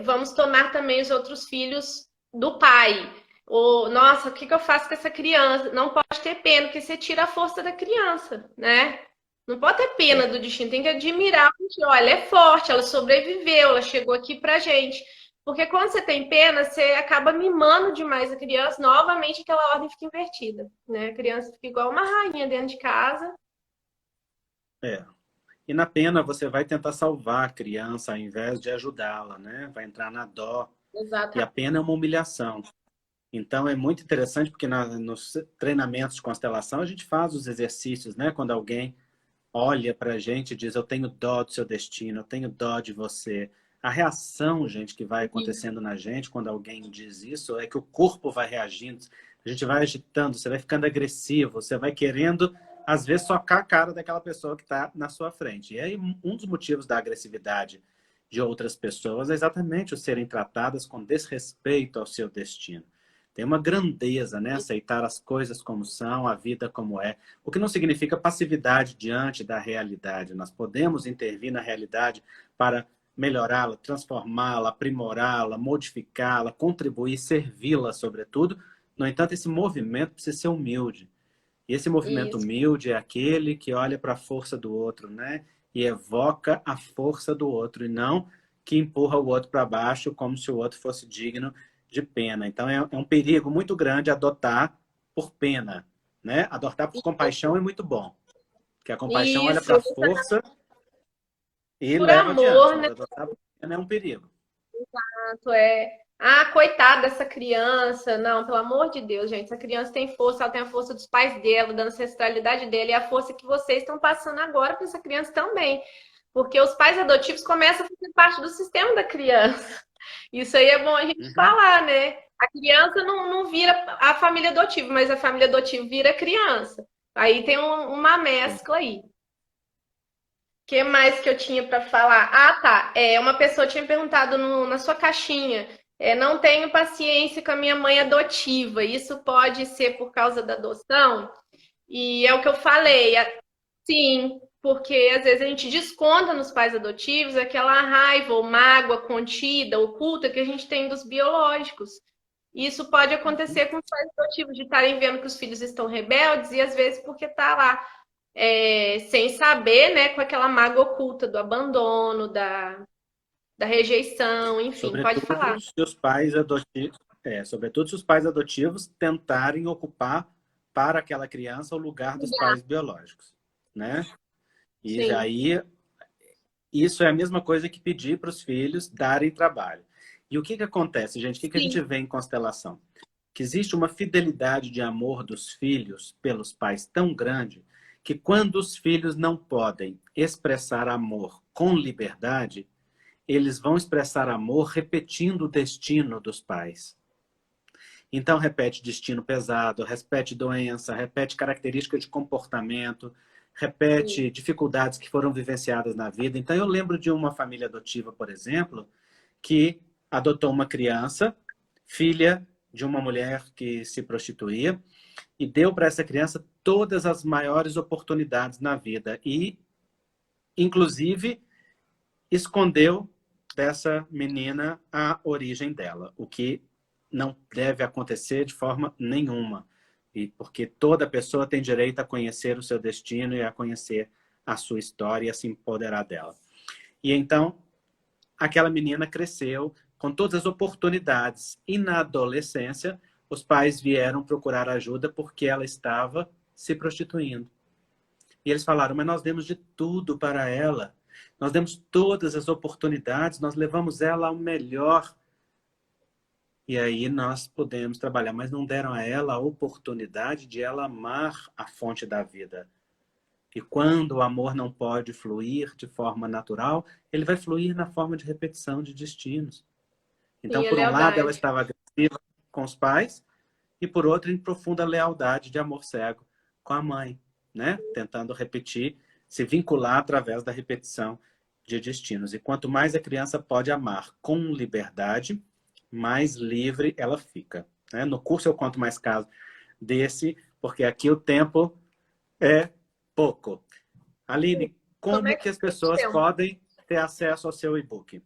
Vamos tomar também os outros filhos do pai. Ou, nossa, o que eu faço com essa criança? Não pode ter pena, porque você tira a força da criança, né? Não pode ter pena É, do destino, tem que admirar, porque, olha, ela é forte, ela sobreviveu, ela chegou aqui pra gente. Porque quando você tem pena, você acaba mimando demais a criança, novamente aquela ordem fica invertida, né? A criança fica igual uma rainha dentro de casa. é. E na pena você vai tentar salvar a criança ao invés de ajudá-la, né? Vai entrar na dó. E a Exatamente. pena é uma humilhação. Então é muito interessante porque nos treinamentos de constelação a gente faz os exercícios, né? Quando alguém olha para a gente e diz: eu tenho dó do seu destino, eu tenho dó de você. A reação, gente, que vai acontecendo na gente quando alguém diz isso é que o corpo vai reagindo, a gente vai agitando, você vai ficando agressivo, você vai querendo, às vezes, socar a cara daquela pessoa que está na sua frente. E aí, um dos motivos da agressividade de outras pessoas é exatamente o serem tratadas com desrespeito ao seu destino. Tem uma grandeza, né? Aceitar as coisas como são, a vida como é. O que não significa passividade diante da realidade. Nós podemos intervir na realidade para melhorá-la, transformá-la, aprimorá-la, modificá-la, contribuir, servi-la, sobretudo. No entanto, esse movimento precisa ser humilde. E esse movimento Isso, humilde é aquele que olha para a força do outro, né? E evoca a força do outro, e não que empurra o outro para baixo como se o outro fosse digno de pena. Então é um perigo muito grande adotar por pena, né? Adotar por compaixão é muito bom, porque a compaixão olha para isso, a força e por leva adiante, amor, mas né? adotar por pena é um perigo. Tanto é. Ah, coitada dessa criança. Não, pelo amor de Deus, gente. Essa criança tem força, ela tem a força dos pais dela, da ancestralidade dela, e a força que vocês estão passando agora para essa criança também. Porque os pais adotivos começam a fazer parte do sistema da criança. Isso aí é bom a gente Uhum. falar, né? A criança não vira a família adotiva, mas a família adotiva vira a criança. Aí tem uma Sim. mescla aí. O que mais que eu tinha para falar? Ah, tá. Uma pessoa tinha perguntado na sua caixinha. Não tenho paciência com a minha mãe adotiva. Isso pode ser por causa da adoção? E é o que eu falei. Sim, porque às vezes a gente desconta nos pais adotivos aquela raiva ou mágoa contida, oculta que a gente tem dos biológicos. E isso pode acontecer com os pais adotivos, de estarem vendo que os filhos estão rebeldes e às vezes porque tá lá sem saber, né, com aquela mágoa oculta do abandono, da rejeição, enfim, pode Sobretudo falar. se os pais adotivos, sobretudo se os pais adotivos tentarem ocupar para aquela criança o lugar dos pais biológicos, né? E Sim, aí isso é a mesma coisa que pedir para os filhos darem trabalho. E o que que acontece, gente? O que que a gente sim, vê em constelação? Que existe uma fidelidade de amor dos filhos pelos pais tão grande que quando os filhos não podem expressar amor com liberdade, eles vão expressar amor repetindo o destino dos pais. Então, repete destino pesado, repete doença, repete característica de comportamento, sim. repete dificuldades que foram vivenciadas na vida. Então, eu lembro de uma família adotiva, por exemplo, que adotou uma criança, filha de uma mulher que se prostituía, e deu para essa criança todas as maiores oportunidades na vida. E, inclusive, escondeu dessa menina a origem dela, o que não deve acontecer de forma nenhuma, e porque toda pessoa tem direito a conhecer o seu destino e a conhecer a sua história e a se empoderar dela. E então, aquela menina cresceu com todas as oportunidades e na adolescência, os pais vieram procurar ajuda porque ela estava se prostituindo. E eles falaram, mas nós demos de tudo para ela. Nós demos todas as oportunidades, nós levamos ela ao melhor. E aí nós podemos trabalhar, mas não deram a ela a oportunidade de ela amar a fonte da vida. E quando o amor não pode fluir de forma natural, ele vai fluir na forma de repetição de destinos. Então, Sim, a por um lado, ela lealdade. estava agressiva com os pais, e por outro, em profunda lealdade de amor cego com a mãe, né? Tentando repetir, se vincular através da repetição de destinos. E quanto mais a criança pode amar com liberdade, mais livre ela fica. Né? No curso eu conto mais casos desse, porque aqui o tempo é pouco. Aline, Como é como que que as foi o pessoas tempo? podem ter acesso ao seu e-book?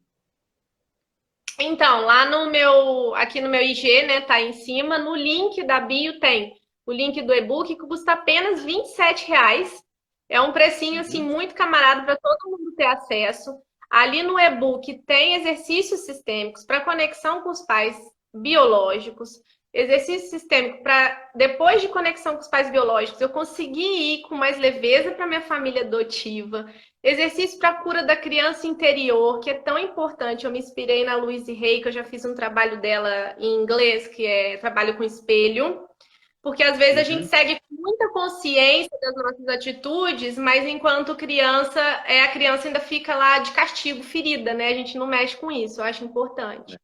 Então, lá no meu, aqui no meu IG, né, tá aí em cima, no link da bio tem o link do e-book que custa apenas R$ 27. É um precinho assim Uhum, muito camarada para todo mundo ter acesso. Ali no e-book tem exercícios sistêmicos para conexão com os pais biológicos, exercício sistêmico para depois de conexão com os pais biológicos eu conseguir ir com mais leveza para minha família adotiva. Exercício para a cura da criança interior, que é tão importante. Eu me inspirei na Louise Hay, que eu já fiz um trabalho dela em inglês, que é trabalho com espelho. Porque às vezes a gente uhum, segue com muita consciência das nossas atitudes, mas enquanto criança, a criança ainda fica lá de castigo, ferida, né? A gente não mexe com isso, eu acho importante.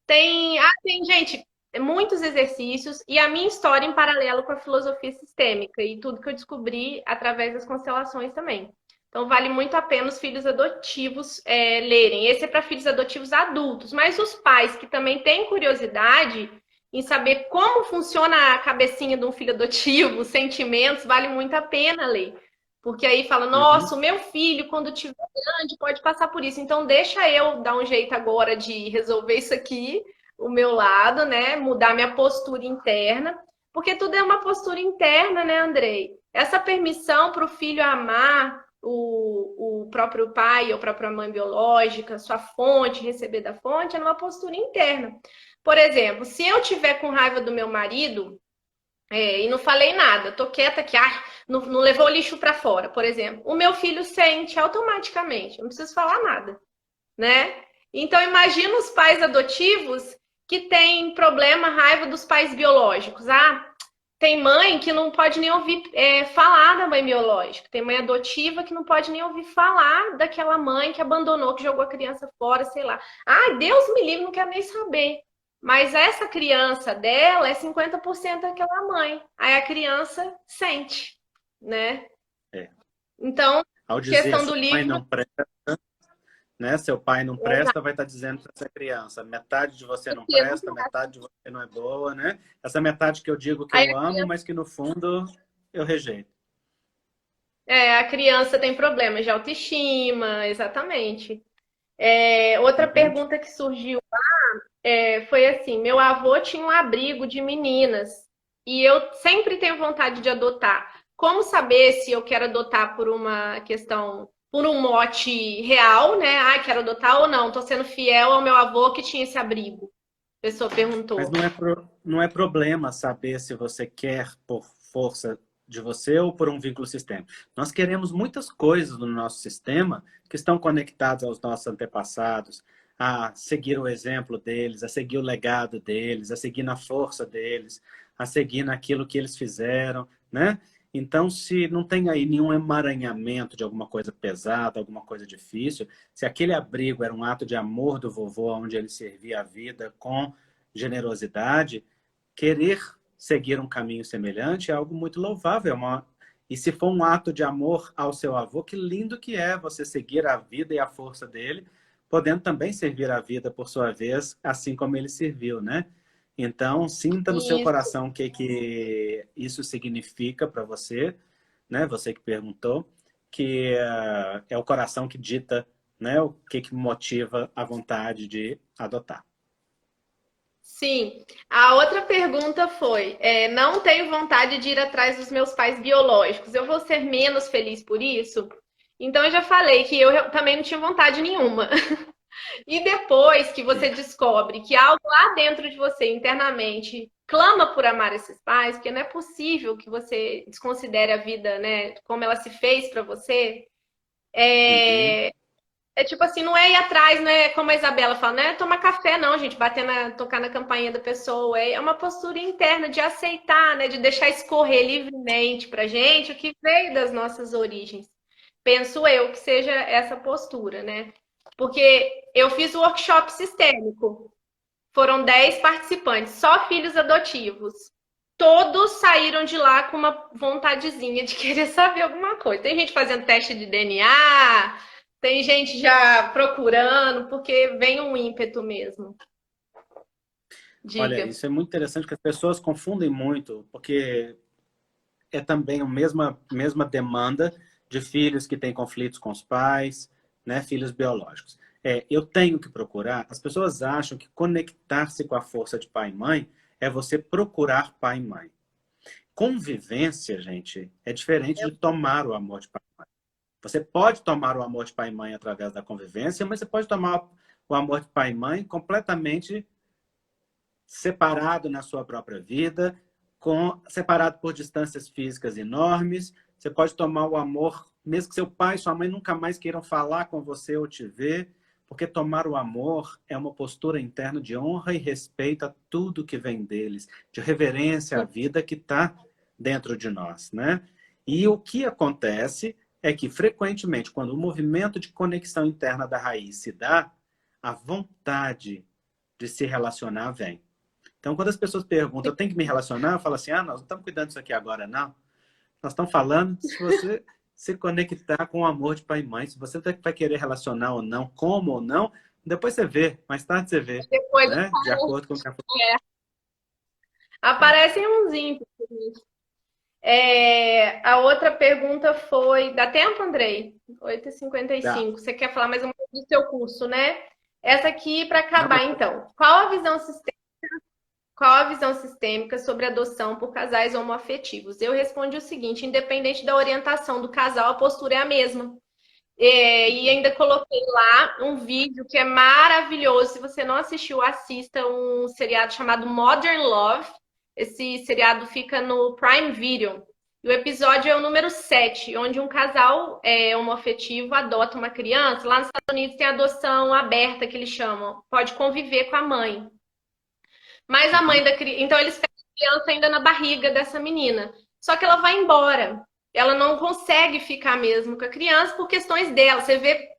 Tem, gente, muitos exercícios e a minha história em paralelo com a filosofia sistêmica e tudo que eu descobri através das constelações também. Então, vale muito a pena os filhos adotivos lerem. Esse é para filhos adotivos adultos, mas os pais que também têm curiosidade em saber como funciona a cabecinha de um filho adotivo, os sentimentos, vale muito a pena ler. Porque aí fala, uhum. nossa, o meu filho, quando tiver grande, pode passar por isso. Então, deixa eu dar um jeito agora de resolver isso aqui, o meu lado, né? Mudar minha postura interna. Porque tudo é uma postura interna, né, Andrei? Essa permissão para o filho amar o próprio pai ou a própria mãe biológica, sua fonte, receber da fonte, é numa postura interna. Por exemplo, se eu tiver com raiva do meu marido, e não falei nada, tô quieta aqui, não levou o lixo para fora, por exemplo. O meu filho sente automaticamente, não preciso falar nada, né? Então imagina os pais adotivos que têm problema, raiva dos pais biológicos. Tem mãe que não pode nem ouvir falar da mãe biológica. Tem mãe adotiva que não pode nem ouvir falar daquela mãe que abandonou, que jogou a criança fora, sei lá. Deus me livre, não quero nem saber. Mas essa criança dela é 50% daquela mãe. Aí a criança sente, né? É. Então, Ao dizer questão do sua mãe livro. não presta, né? Seu pai não presta, vai estar dizendo para essa criança, metade de você não presta, metade de você não é boa, né? Essa metade que eu digo que Aí eu amo, mas que no fundo eu rejeito. a criança tem problemas de autoestima, exatamente. Outra Uhum. pergunta que surgiu foi assim: meu avô tinha um abrigo de meninas e eu sempre tenho vontade de adotar. Como saber se eu quero adotar por uma questão, por um mote real, né? Quero adotar ou não? Estou sendo fiel ao meu avô que tinha esse abrigo. A pessoa Mas perguntou. não é problema saber se você quer por força de você ou por um vínculo sistêmico. Nós queremos muitas coisas no nosso sistema que estão conectadas aos nossos antepassados, a seguir o exemplo deles, a seguir o legado deles, a seguir na força deles, a seguir naquilo que eles fizeram, né? Então, se não tem aí nenhum emaranhamento de alguma coisa pesada, alguma coisa difícil, se aquele abrigo era um ato de amor do vovô, onde ele servia a vida com generosidade, querer seguir um caminho semelhante é algo muito louvável. E se for um ato de amor ao seu avô, que lindo que é você seguir a vida e a força dele, podendo também servir a vida por sua vez, assim como ele serviu, né? Então, sinta no seu Isso. coração o que isso significa para você, né? Você que perguntou, que é o coração que dita, né? O que motiva a vontade de adotar. Sim. A outra pergunta foi: não tenho vontade de ir atrás dos meus pais biológicos. Eu vou ser menos feliz por isso? Então, eu já falei que eu também não tinha vontade nenhuma. E depois que você descobre que algo lá dentro de você, internamente, clama por amar esses pais, porque não é possível que você desconsidere a vida, né, como ela se fez para você. Uhum. É tipo assim, não é ir atrás, não é como a Isabela fala, não é tomar café, não, gente, tocar na campainha da pessoa. É uma postura interna de aceitar, né, de deixar escorrer livremente pra gente o que veio das nossas origens. Penso eu que seja essa postura, né? Porque eu fiz o workshop sistêmico. Foram 10 participantes, só filhos adotivos. Todos saíram de lá com uma vontadezinha de querer saber alguma coisa. Tem gente fazendo teste de DNA, Tem gente já procurando, porque vem um ímpeto mesmo. Olha, Diga. isso é muito interessante, que as pessoas confundem muito, porque é também a mesma demanda de filhos que têm conflitos com os pais, né? Filhos biológicos. Eu tenho que procurar. As pessoas acham que conectar-se com a força de pai e mãe é você procurar pai e mãe. Convivência, gente, é diferente de tomar o amor de pai e mãe. Você pode tomar o amor de pai e mãe através da convivência, mas você pode tomar o amor de pai e mãe completamente separado na sua própria vida, separado por distâncias físicas enormes. Você pode tomar o amor, mesmo que seu pai e sua mãe nunca mais queiram falar com você ou te ver, porque tomar o amor é uma postura interna de honra e respeito a tudo que vem deles, de reverência à vida que está dentro de nós, né? E o que acontece é que, frequentemente, quando o movimento de conexão interna da raiz se dá, a vontade de se relacionar vem. Então, quando as pessoas perguntam, eu tenho que me relacionar? Eu falo assim, nós não estamos cuidando disso aqui agora, não. Nós estamos falando se você se conectar com o amor de pai e mãe, se você vai querer relacionar ou não, como ou não, depois você vê, mais tarde você vê, Depois né? De acordo com o que é. aparecem uns ímpetos. A outra pergunta foi... Dá tempo, Andrei? Tá. 8h55. Você quer falar mais uma coisa do seu curso, né? Essa aqui, para Não, acabar, então. Qual a visão sistêmica sobre adoção por casais homoafetivos? Eu respondi o seguinte: independente da orientação do casal, a postura é a mesma. E ainda coloquei lá um vídeo que é maravilhoso. Se você não assistiu, assista um seriado chamado Modern Love. Esse seriado fica no Prime Video. E o episódio é o número 7, onde um casal homoafetivo adota uma criança. Lá nos Estados Unidos tem adoção aberta, que eles chamam. Pode conviver com a mãe. Mas a mãe da criança. Então, eles pegam a criança ainda na barriga dessa menina. Só que ela vai embora. Ela não consegue ficar mesmo com a criança por questões dela. Você vê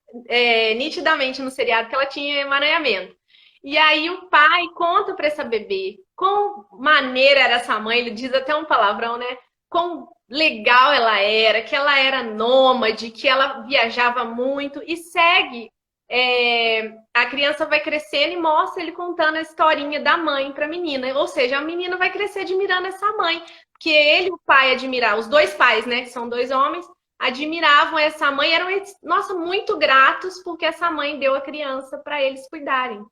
nitidamente no seriado que ela tinha emaranhamento. E aí o pai conta para essa bebê quão maneira era essa mãe. Ele diz até um palavrão, né? Quão legal ela era, que ela era nômade, que ela viajava muito. E segue a criança vai crescendo e mostra ele contando a historinha da mãe para a menina. Ou seja, a menina vai crescer admirando essa mãe. Que ele e o pai admiravam, os dois pais, né? Que são dois homens, admiravam essa mãe, eram, nossa, muito gratos porque essa mãe deu a criança para eles cuidarem.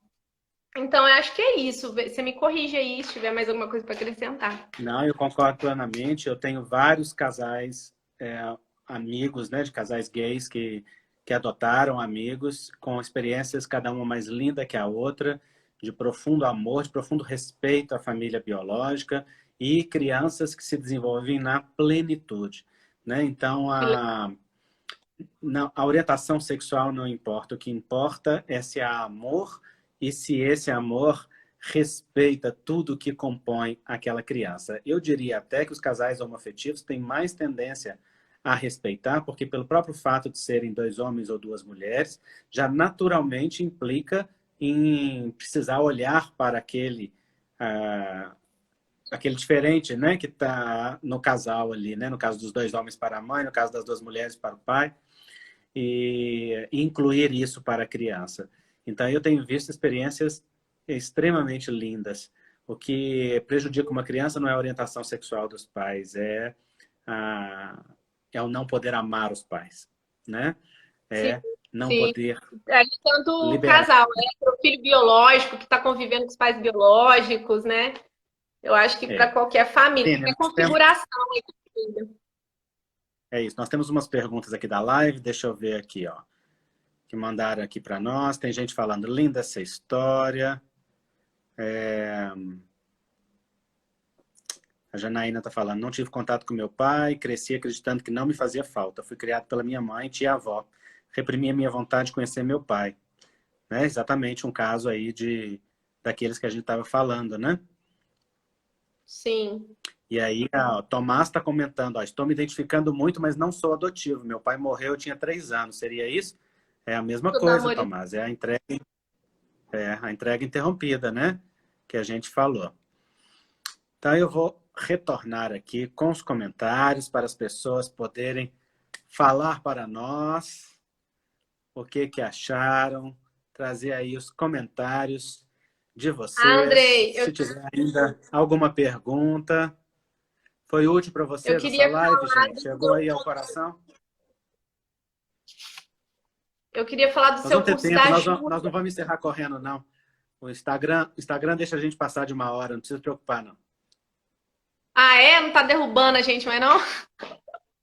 Então, eu acho que é isso. Você me corrige aí se tiver mais alguma coisa para acrescentar. Não, eu concordo plenamente. Eu tenho vários casais, amigos, né, de casais gays que adotaram amigos com experiências, cada uma mais linda que a outra, de profundo amor, de profundo respeito à família biológica e crianças que se desenvolvem na plenitude, né? Então, a orientação sexual não importa. O que importa é se há amor e se esse amor respeita tudo que compõe aquela criança. Eu diria até que os casais homoafetivos têm mais tendência a respeitar, porque pelo próprio fato de serem dois homens ou duas mulheres, já naturalmente implica em precisar olhar para aquele diferente, né, que está no casal ali, né, no caso dos dois homens para a mãe, no caso das duas mulheres para o pai, e incluir isso para a criança. Então, eu tenho visto experiências extremamente lindas. O que prejudica uma criança não é a orientação sexual dos pais, é o não poder amar os pais, né? Sim, É não sim. poder Tanto o liberar. casal, né? O filho biológico que está convivendo com os pais biológicos, né? Eu acho que para É. qualquer família, Sim, qualquer configuração aí do filho. é isso. Nós temos umas perguntas aqui da live, deixa eu ver aqui, ó, que mandaram aqui para nós. Tem gente falando, linda essa história. A Janaína está falando, não tive contato com meu pai, cresci acreditando que não me fazia falta. Fui criado pela minha mãe, tia-avó. Reprimi a minha vontade de conhecer meu pai. Né? Exatamente um caso aí daqueles que a gente estava falando, né? Sim. E aí, o Tomás está comentando, ó, estou me identificando muito, mas não sou adotivo. Meu pai morreu, eu tinha 3 anos. Seria isso? É a mesma Tudo coisa, amor. Tomás. É a entrega interrompida, né? Que a gente falou. Então, eu vou retornar aqui com os comentários para as pessoas poderem falar para nós. o que que acharam, trazer aí os comentários de Ah, vocês. Andrei, Se tiver ainda alguma pergunta. Foi útil para eu vocês essa queria live, falar gente? Chegou aí ao coração? do Nós seu vamos ter curso tempo, da nós não ajuda. vamos encerrar correndo, não. O Instagram deixa a gente passar de 1 hora, não precisa se preocupar, não. Ah, é? Não tá derrubando a gente, mas não?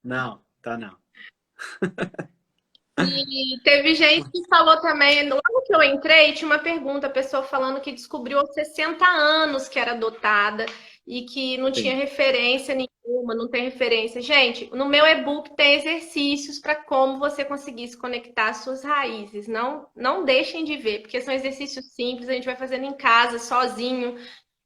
Não, tá não. E teve gente que falou também, logo que eu entrei, tinha uma pergunta, a pessoa falando que descobriu aos 60 anos que era adotada e que não tinha Sim. referência nenhuma, não tem referência. Gente, no meu e-book tem exercícios para como você conseguir se conectar às suas raízes. Não deixem de ver, porque são exercícios simples, a gente vai fazendo em casa, sozinho.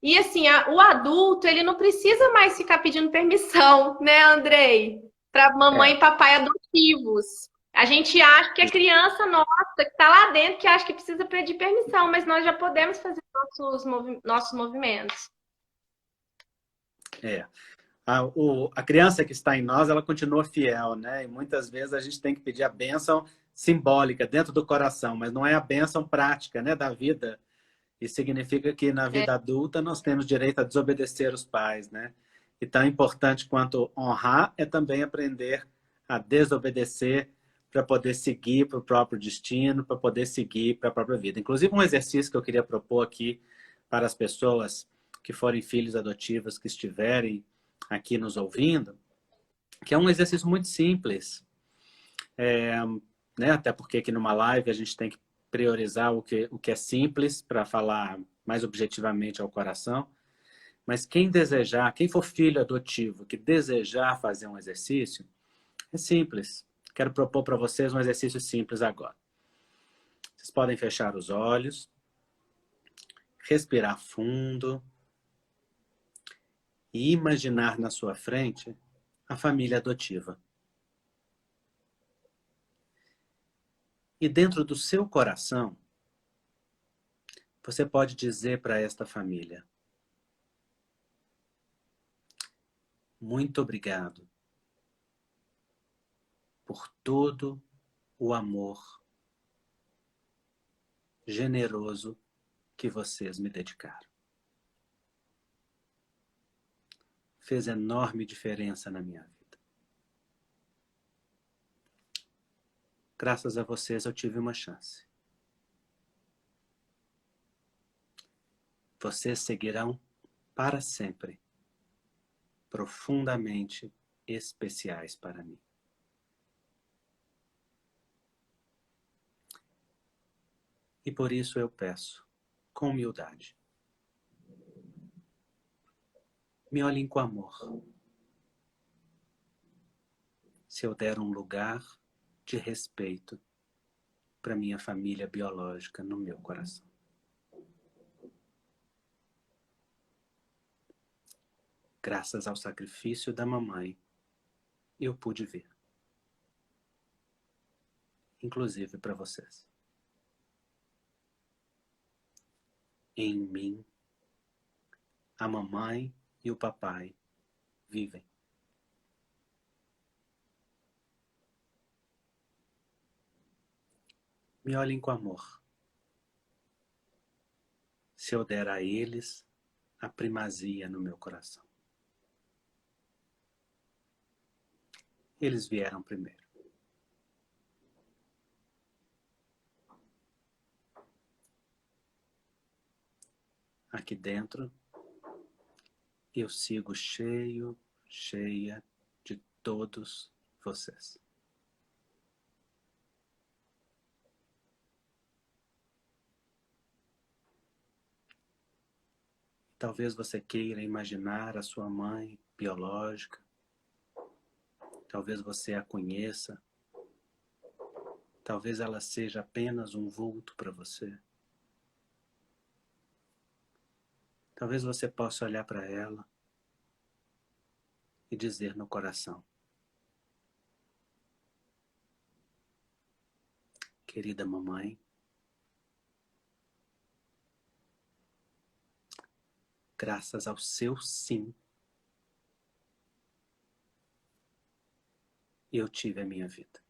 E assim, o adulto, ele não precisa mais ficar pedindo permissão, né, Andrei? Para mamãe É. e papai adotivos. A gente acha que a criança nossa, que está lá dentro, que acha que precisa pedir permissão, mas nós já podemos fazer nossos movimentos. É. A criança que está em nós, ela continua fiel, né? E muitas vezes a gente tem que pedir a bênção simbólica dentro do coração, mas não é a bênção prática, né, da vida. Isso significa que na É, vida adulta nós temos direito a desobedecer os pais, né? E tão importante quanto honrar é também aprender a desobedecer para poder seguir para o próprio destino, para poder seguir para a própria vida. Inclusive, um exercício que eu queria propor aqui para as pessoas que forem filhos adotivos, que estiverem aqui nos ouvindo, que é um exercício muito simples, né? Até porque aqui numa live a gente tem que priorizar o que é simples para falar mais objetivamente ao coração. Mas quem desejar, quem for filho adotivo, que desejar fazer um exercício, é simples. Quero propor para vocês um exercício simples agora. Vocês podem fechar os olhos, respirar fundo e imaginar na sua frente a família adotiva. E dentro do seu coração, você pode dizer para esta família: muito obrigado por todo o amor generoso que vocês me dedicaram. Fez enorme diferença na minha vida. Graças a vocês eu tive uma chance. Vocês seguirão para sempre profundamente especiais para mim. E por isso eu peço, com humildade, me olhem com amor. Se eu der um lugar de respeito para minha família biológica no meu coração. Graças ao sacrifício da mamãe, eu pude ver. Inclusive para vocês. Em mim, a mamãe e o papai vivem. Me olhem com amor. Se eu der a eles a primazia no meu coração. Eles vieram primeiro. Aqui dentro, eu sigo cheio, cheia de todos vocês. Talvez você queira imaginar a sua mãe biológica. Talvez você a conheça. Talvez ela seja apenas um vulto para você. Talvez você possa olhar para ela e dizer no coração: querida mamãe, graças ao seu sim, eu tive a minha vida.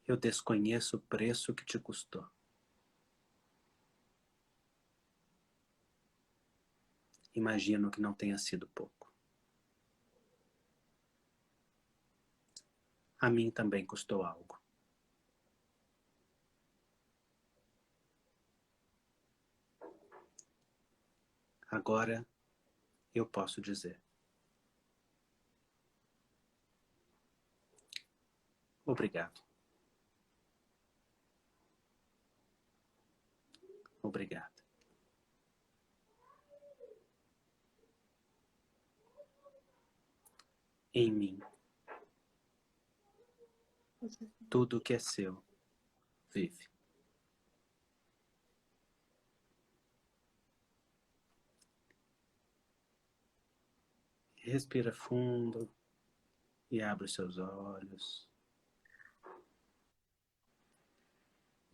Eu desconheço o preço que te custou. Imagino que não tenha sido pouco. A mim também custou algo. Agora eu posso dizer: obrigado. Obrigado. Em mim, tudo que é seu vive. Respira fundo e abre os seus olhos.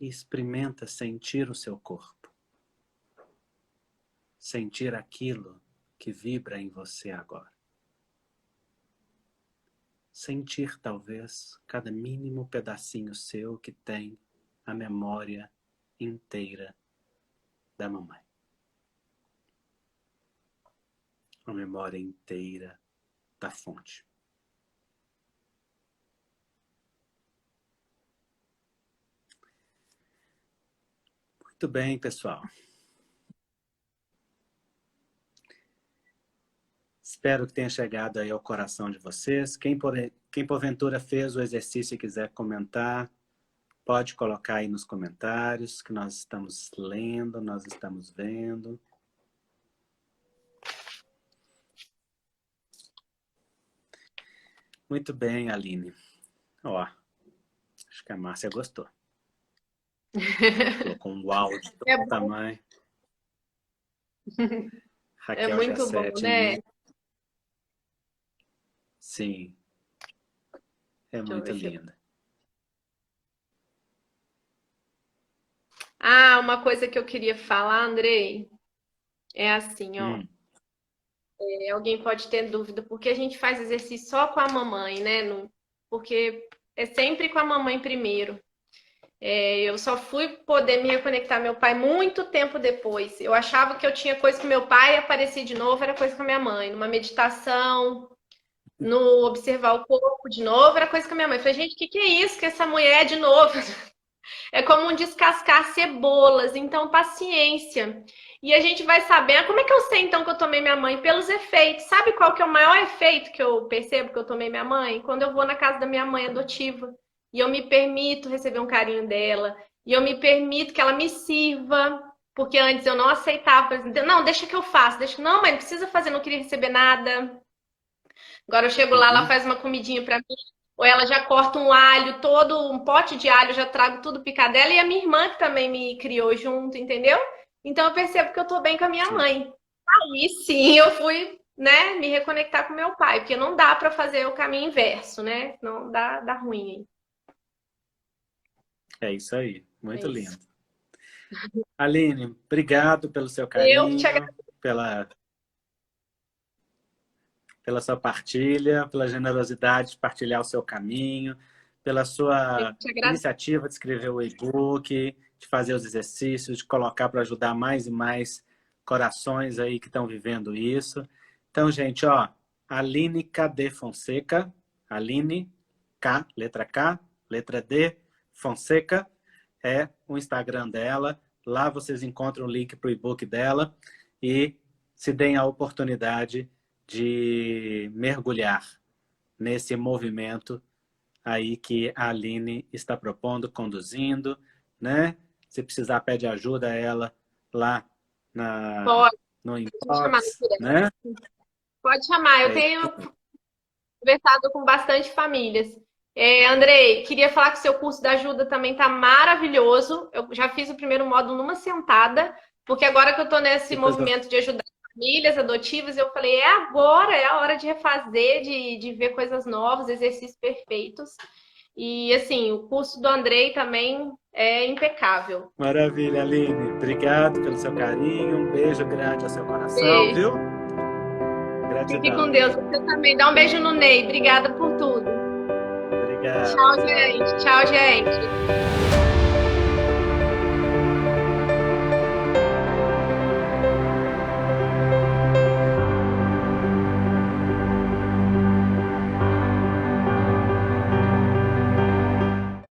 E experimenta sentir o seu corpo. Sentir aquilo que vibra em você agora. Sentir, talvez, cada mínimo pedacinho seu que tem a memória inteira da mamãe. A memória inteira da fonte. Muito bem, pessoal. Espero que tenha chegado aí ao coração de vocês. Quem porventura fez o exercício e quiser comentar, pode colocar aí nos comentários, que nós estamos lendo, nós estamos vendo. Muito bem, Aline. Ó, acho que a Márcia gostou. Colocou um áudio do tamanho. Raquel É muito bom, Jacete, né? Sim. É muito linda. Ah, uma coisa que eu queria falar, Andrei, é assim, ó. Alguém pode ter dúvida, porque a gente faz exercício só com a mamãe, né? Porque é sempre com a mamãe primeiro. Eu só fui poder me reconectar com meu pai muito tempo depois. Eu achava que eu tinha coisa com meu pai e aparecia de novo, era coisa com a minha mãe. Numa meditação, no observar o corpo de novo, era coisa com a minha mãe. Eu falei, gente, o que é isso que essa mulher é de novo? É como um descascar cebolas, então paciência. E a gente vai saber, como é que eu sei então que eu tomei minha mãe? Pelos efeitos. Sabe qual que é o maior efeito que eu percebo que eu tomei minha mãe? Quando eu vou na casa da minha mãe adotiva. E eu me permito receber um carinho dela. E eu me permito que ela me sirva. Porque antes eu não aceitava. Não, deixa que eu faço. Não, mãe, não precisa fazer, não queria receber nada. Agora eu chego lá, ela faz uma comidinha pra mim. Ou ela já corta um alho todo, um pote de alho, eu já trago tudo picadela. E a minha irmã que também me criou junto, entendeu? Então eu percebo que eu tô bem com a minha mãe. Aí sim eu fui, né, me reconectar com meu pai, porque não dá para fazer o caminho inverso, né? Não dá ruim aí. É isso aí, muito lindo. Isso. Aline, obrigado pelo seu carinho, Eu te agradeço. pela sua partilha, pela generosidade de partilhar o seu caminho, pela sua iniciativa de escrever o e-book, de fazer os exercícios, de colocar para ajudar mais e mais corações aí que estão vivendo isso. Então, gente, ó, Aline KD Fonseca, Aline K, letra D, Fonseca, é o Instagram dela. Lá vocês encontram o link para o e-book dela e se deem a oportunidade de mergulhar nesse movimento aí que a Aline está propondo, conduzindo, né? Se precisar, pede ajuda a ela lá no inbox, né? Pode chamar, eu tenho conversado com bastante famílias. Andrei, queria falar que o seu curso da ajuda também está maravilhoso. Eu já fiz o primeiro módulo numa sentada, porque agora que eu estou nesse movimento de ajudar famílias adotivas, eu falei, agora, é a hora de refazer, de ver coisas novas, exercícios perfeitos. E, assim, o curso do Andrei também é impecável. Maravilha, Aline. Obrigado pelo seu carinho. Um beijo grande ao seu coração, beijo. Viu? Gratidão. Fique com Deus. Você também. Dá um beijo no Ney. Obrigada por tudo. Obrigado. Obrigado. Tchau, Tchau. gente. Tchau, gente.